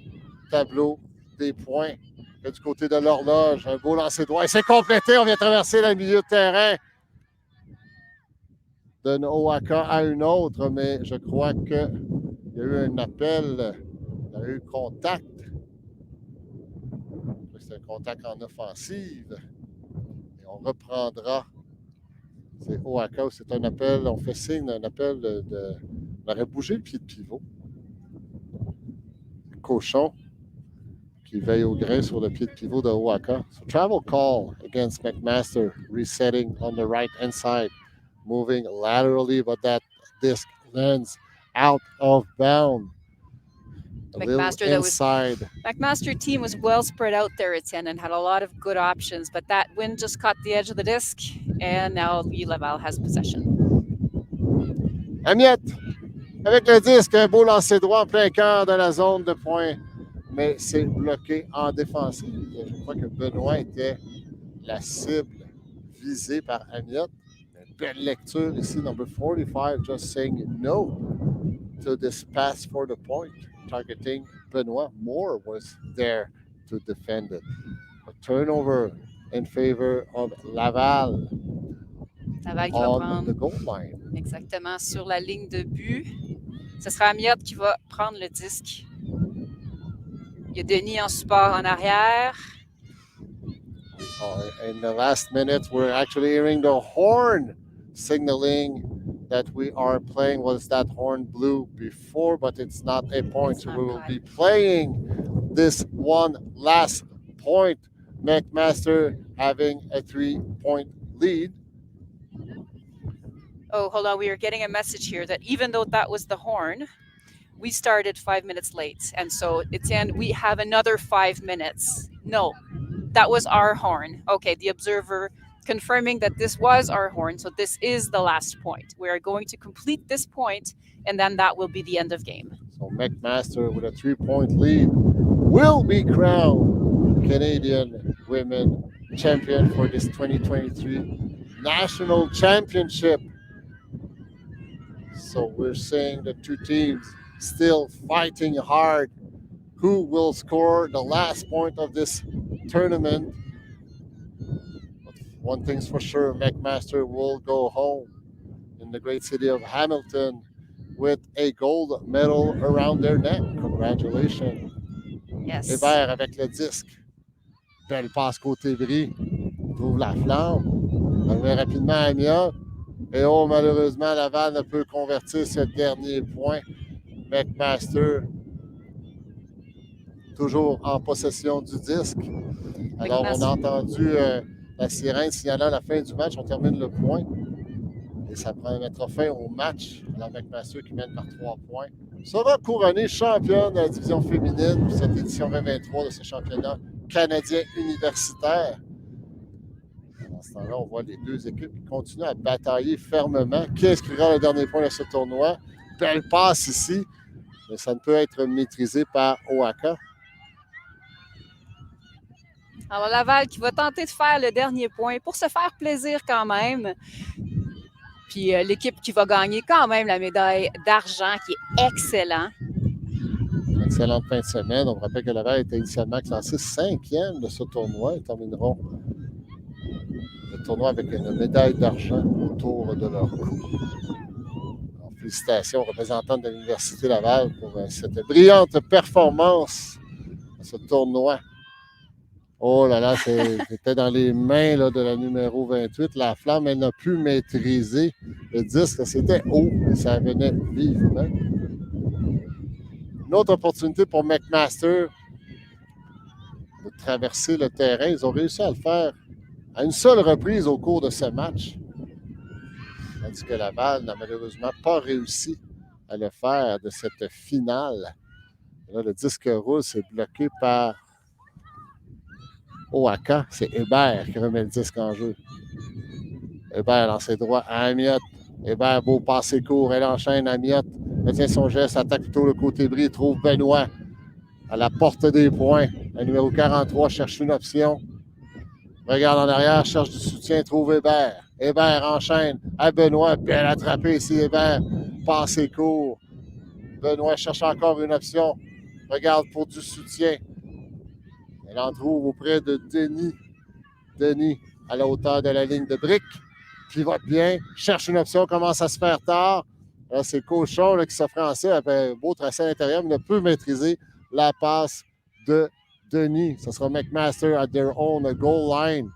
tableau des points. Et du côté de l'horloge, un beau lancer droit. Et c'est complété, on vient traverser le milieu de terrain d'un Oaxaca à une autre, mais je crois qu'il y a eu un appel, il y a eu contact. C'est un contact en offensive. Et on reprendra. C'est Oaxaca, c'est un appel, on fait signe d'un appel On aurait bougé le pied de pivot. Cochon qui veille au grain sur le pied de pivot de Owaka. So travel call against McMaster, resetting on the right-hand side, moving laterally, but that disc lands out of bound. A McMaster, little inside. McMaster team was well spread out there, Etienne, and had a lot of good options, but that wind just caught the edge of the disc, and now Louis Laval has possession. Amiette, avec le disque, un beau lancer droit en plein cœur de la zone de point, mais c'est bloqué en défensive. Je crois que Benoît était la cible visée par Amiette. Une belle lecture ici, number 45, just saying no to this pass for the point, targeting Benoît. Moore was there to defend it. A turnover in favor of Laval. Laval qui va On prendre the goal line. exactement sur la ligne de but. Ce sera Amiot qui va prendre le disque. Il y a Denis en support en arrière. In the last minute, we're actually hearing the horn signaling that we are playing. Was that horn blue before? But it's not a point. It's So not we will right. be playing this one last point. McMaster having a 3-point lead. Oh, hold on. We are getting a message here that even though that was the horn, we started 5 minutes late. And so, Etienne, we have another 5 minutes. No, that was our horn. Okay, the observer confirming that this was our horn. So this is the last point. We are going to complete this point, and then that will be the end of game. So McMaster with a 3-point lead will be crowned Canadian women champion for this 2023 National Championship. So we're seeing the two teams still fighting hard. Who will score the last point of this tournament? But one thing's for sure, McMaster will go home in the great city of Hamilton with a gold medal around their neck. Congratulations. Yes. Hébert avec le disque. Belle passe côté bris. Trouve la flamme. On met rapidement à Amiot. Et oh, malheureusement, Laval ne peut convertir ce dernier point. McMaster, toujours en possession du disque. Alors, on a entendu la sirène signalant la fin du match. On termine le point. Et ça mettra fin au match. Alors, McMaster qui mène par 3 points sera couronné championne de la division féminine pour cette édition 2023 de ce championnat canadien universitaire. Dans ce temps-là, on voit les deux équipes qui continuent à batailler fermement. Qui inscrira le dernier point de ce tournoi? Belle passe ici, mais ça ne peut être maîtrisé par Owaka. Alors Laval qui va tenter de faire le dernier point pour se faire plaisir quand même. Puis l'équipe qui va gagner quand même la médaille d'argent qui est excellent. Une excellente fin de semaine. On rappelle que Laval était initialement classé 5e de ce tournoi. Ils termineront le tournoi avec une médaille d'argent autour de leur cou. Alors, félicitations aux représentants de l'Université Laval pour cette brillante performance à ce tournoi. Oh là là, c'était dans les mains là, de la numéro 28. La flamme, elle n'a pu maîtriser le disque. C'était haut et ça venait vivement. Une autre opportunité pour McMaster de traverser le terrain. Ils ont réussi à le faire à une seule reprise au cours de ce match. Tandis que Laval n'a malheureusement pas réussi à le faire de cette finale. Et là, le disque roule, c'est bloqué par Owaka. C'est Hébert qui remet le disque en jeu. Hébert lancé droit à Amiot. Hébert, beau passé court, elle enchaîne Amiot. Retient son geste, attaque plutôt le côté bris, trouve Benoît à la porte des points. Le numéro 43 cherche une option. Regarde en arrière, cherche du soutien, trouve Hébert. Hébert enchaîne à Benoît. Bien attrapé ici, Hébert. Passé court. Benoît cherche encore une option. Regarde pour du soutien. Elle en trouve auprès de Denis. Denis à la hauteur de la ligne de brique. Pivote bien. Cherche une option. Commence à se faire tard. Là, c'est Cochon là, qui s'offre en ciel. Un beau tracé à l'intérieur, mais ne peut maîtriser la passe de Denis. Ce sera McMaster at their own goal line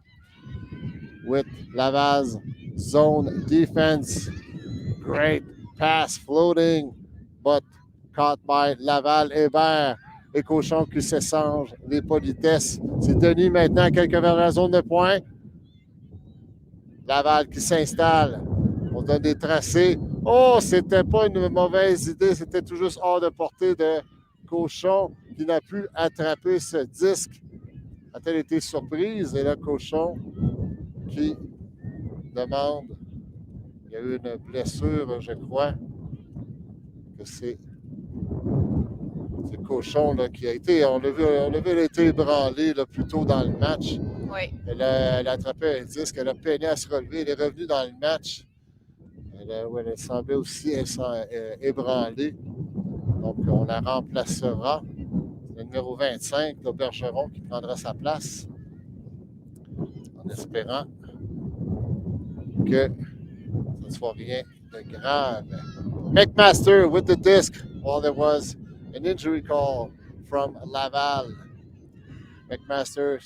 with Laval's zone defense. Great pass floating, but caught by Laval Hébert. Et Cochon qui s'échange les politesses. C'est Denis maintenant, quelques vers la zone de pointe. Laval qui s'installe. On donne des tracés. Oh, c'était pas une mauvaise idée. C'était tout juste hors de portée de Cochon qui n'a pu attraper ce disque. A-t-elle été surprise? Et là, Cochon qui demande. Il y a eu une blessure, je crois. Que c'est Cochon là, qui a été. On l'a vu, elle a été ébranlée là, plus tôt dans le match. Oui. Elle a attrapé un disque, elle a peiné à se relever. Elle est revenue dans le match. Elle semblait aussi ébranlée. Donc, on la remplacera. C'est le numéro 25, le Bergeron, qui prendra sa place. En espérant que ce ne soit rien de grave. McMaster with the disc. Well, there was an injury call from Laval. McMaster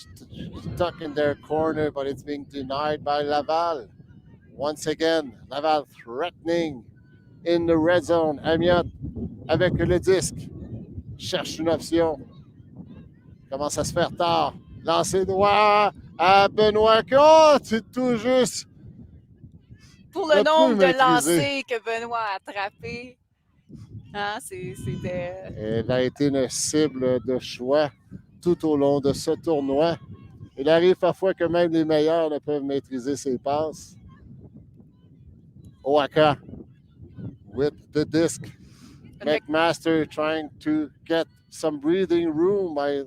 stuck in their corner, but it's being denied by Laval. Once again, Laval threatening in the red zone. Amiot avec le disque cherche une option. Commence à se faire tard. Lancer droit à Benoît. Oh, c'est tout juste. Pour le Le nombre plus de maîtrisé. lancers que Benoît a attrapés. Hein, c'était. Elle a été une cible de choix tout au long de ce tournoi. Il arrive parfois que même les meilleurs ne peuvent maîtriser ses passes. Oaka with the disc. McMaster trying to get some breathing room by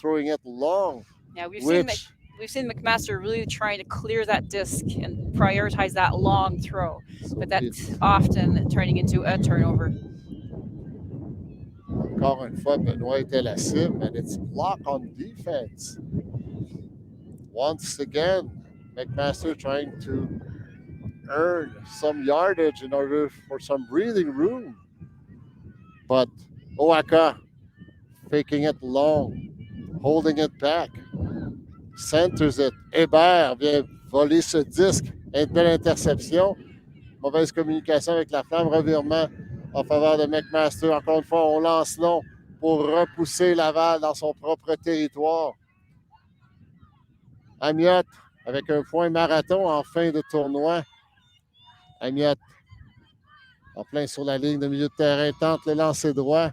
throwing it long. Yeah, we've Which seen McMaster really trying to clear that disc and prioritize that long throw, so but that's often turning into a turnover. encore une fois, Benoît était la cible, and it's block on defense. Once again, McMaster trying to earn some yardage in order for some breathing room. But Oaka faking it long, holding it back, centers it. Hébert vient voler ce disque. Une belle interception. Mauvaise communication avec la flamme. Revirement en faveur de McMaster. Encore une fois, on lance long pour repousser Laval dans son propre territoire. Amiot avec un point marathon en fin de tournoi. Amiot en plein sur la ligne de milieu de terrain, tente le lancer droit.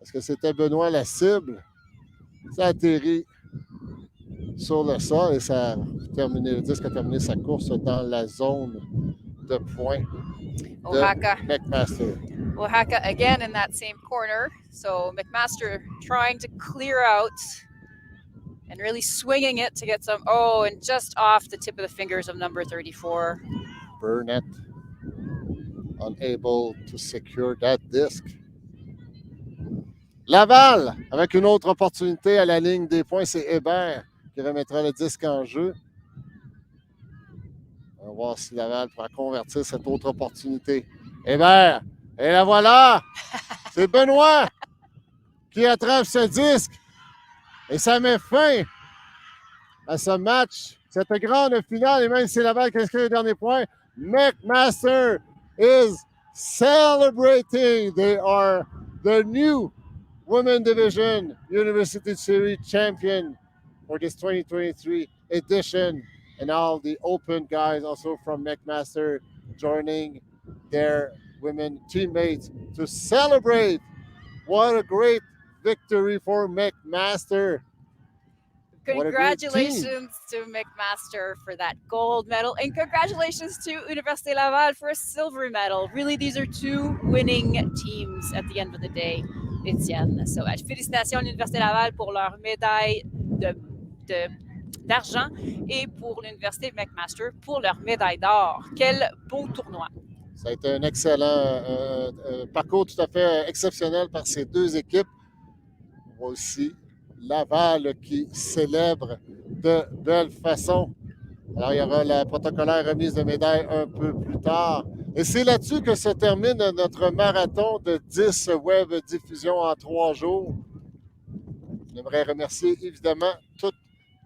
Est-ce que c'était Benoît la cible? Ça atterrit sur le sol et ça a terminé, le disque a terminé sa course dans la zone de points Oaxaca. de McMaster. Oaxaca again in that same corner. So McMaster trying to clear out and really swinging it to get some. Oh, and just off the tip of the fingers of number 34. Burnett unable to secure that disc. Laval, avec une autre opportunité à la ligne des points, c'est Hébert qui remettra le disque en jeu. On va voir si Laval pourra convertir cette autre opportunité. Hébert, et la voilà! C'est Benoît qui attrape ce disque. Et ça met fin à ce match, cette grande finale. Et même si Laval qui inscrit le dernier point, McMaster is celebrating. They are the new Women Division University Series champion for this 2023 edition. And all the open guys also from McMaster joining their women teammates to celebrate. What a great victory for McMaster. Congratulations to McMaster for that gold medal, and congratulations to Université Laval for a silver medal. Really, these are two winning teams at the end of the day, Étienne. So, félicitations à l'Université Laval pour leur médaille d'argent et pour l'Université McMaster pour leur médaille d'or. Quel beau tournoi! Ça a été un excellent parcours tout à fait exceptionnel par ces deux équipes. On voit aussi Laval qui célèbre de belle façon. Alors, il y aura la protocolaire remise de médailles un peu plus tard. Et c'est là-dessus que se termine notre marathon de 10 web diffusions en 3 jours. J'aimerais remercier évidemment toute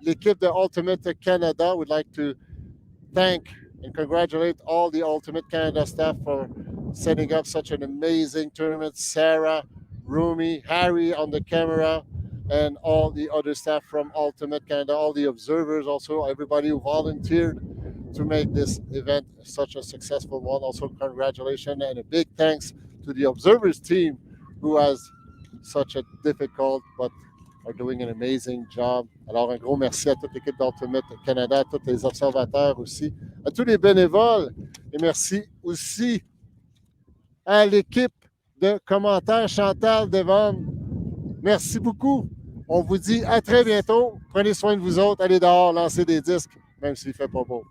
l'équipe de Ultimate Canada. We'd like to thank and congratulate all the Ultimate Canada staff for setting up such an amazing tournament. Sarah, Rumi, Harry on the camera, and all the other staff from Ultimate Canada, all the observers, also everybody who volunteered to make this event such a successful one. Also, congratulations and a big thanks to the observers team who has such a difficult but are doing an amazing job. Alors, un gros merci à toute l'équipe d'Ultimate Canada, à tous les observateurs aussi, à tous les bénévoles, et merci aussi à l'équipe de commentaires Chantal, Devon. Merci beaucoup. On vous dit à très bientôt. Prenez soin de vous autres. Allez dehors, lancez des disques, même s'il ne fait pas beau.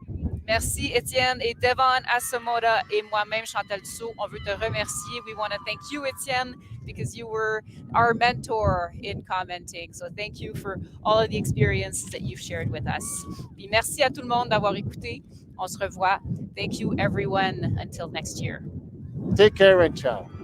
Merci Étienne et Devon Asamoah et moi-même Chantal Dussault. On veut te remercier. We want to thank you Étienne because you were our mentor in commenting. So thank you for all of the experiences that you've shared with us. Puis merci à tout le monde d'avoir écouté. On se revoit. Thank you everyone. Until next year. Take care and ciao.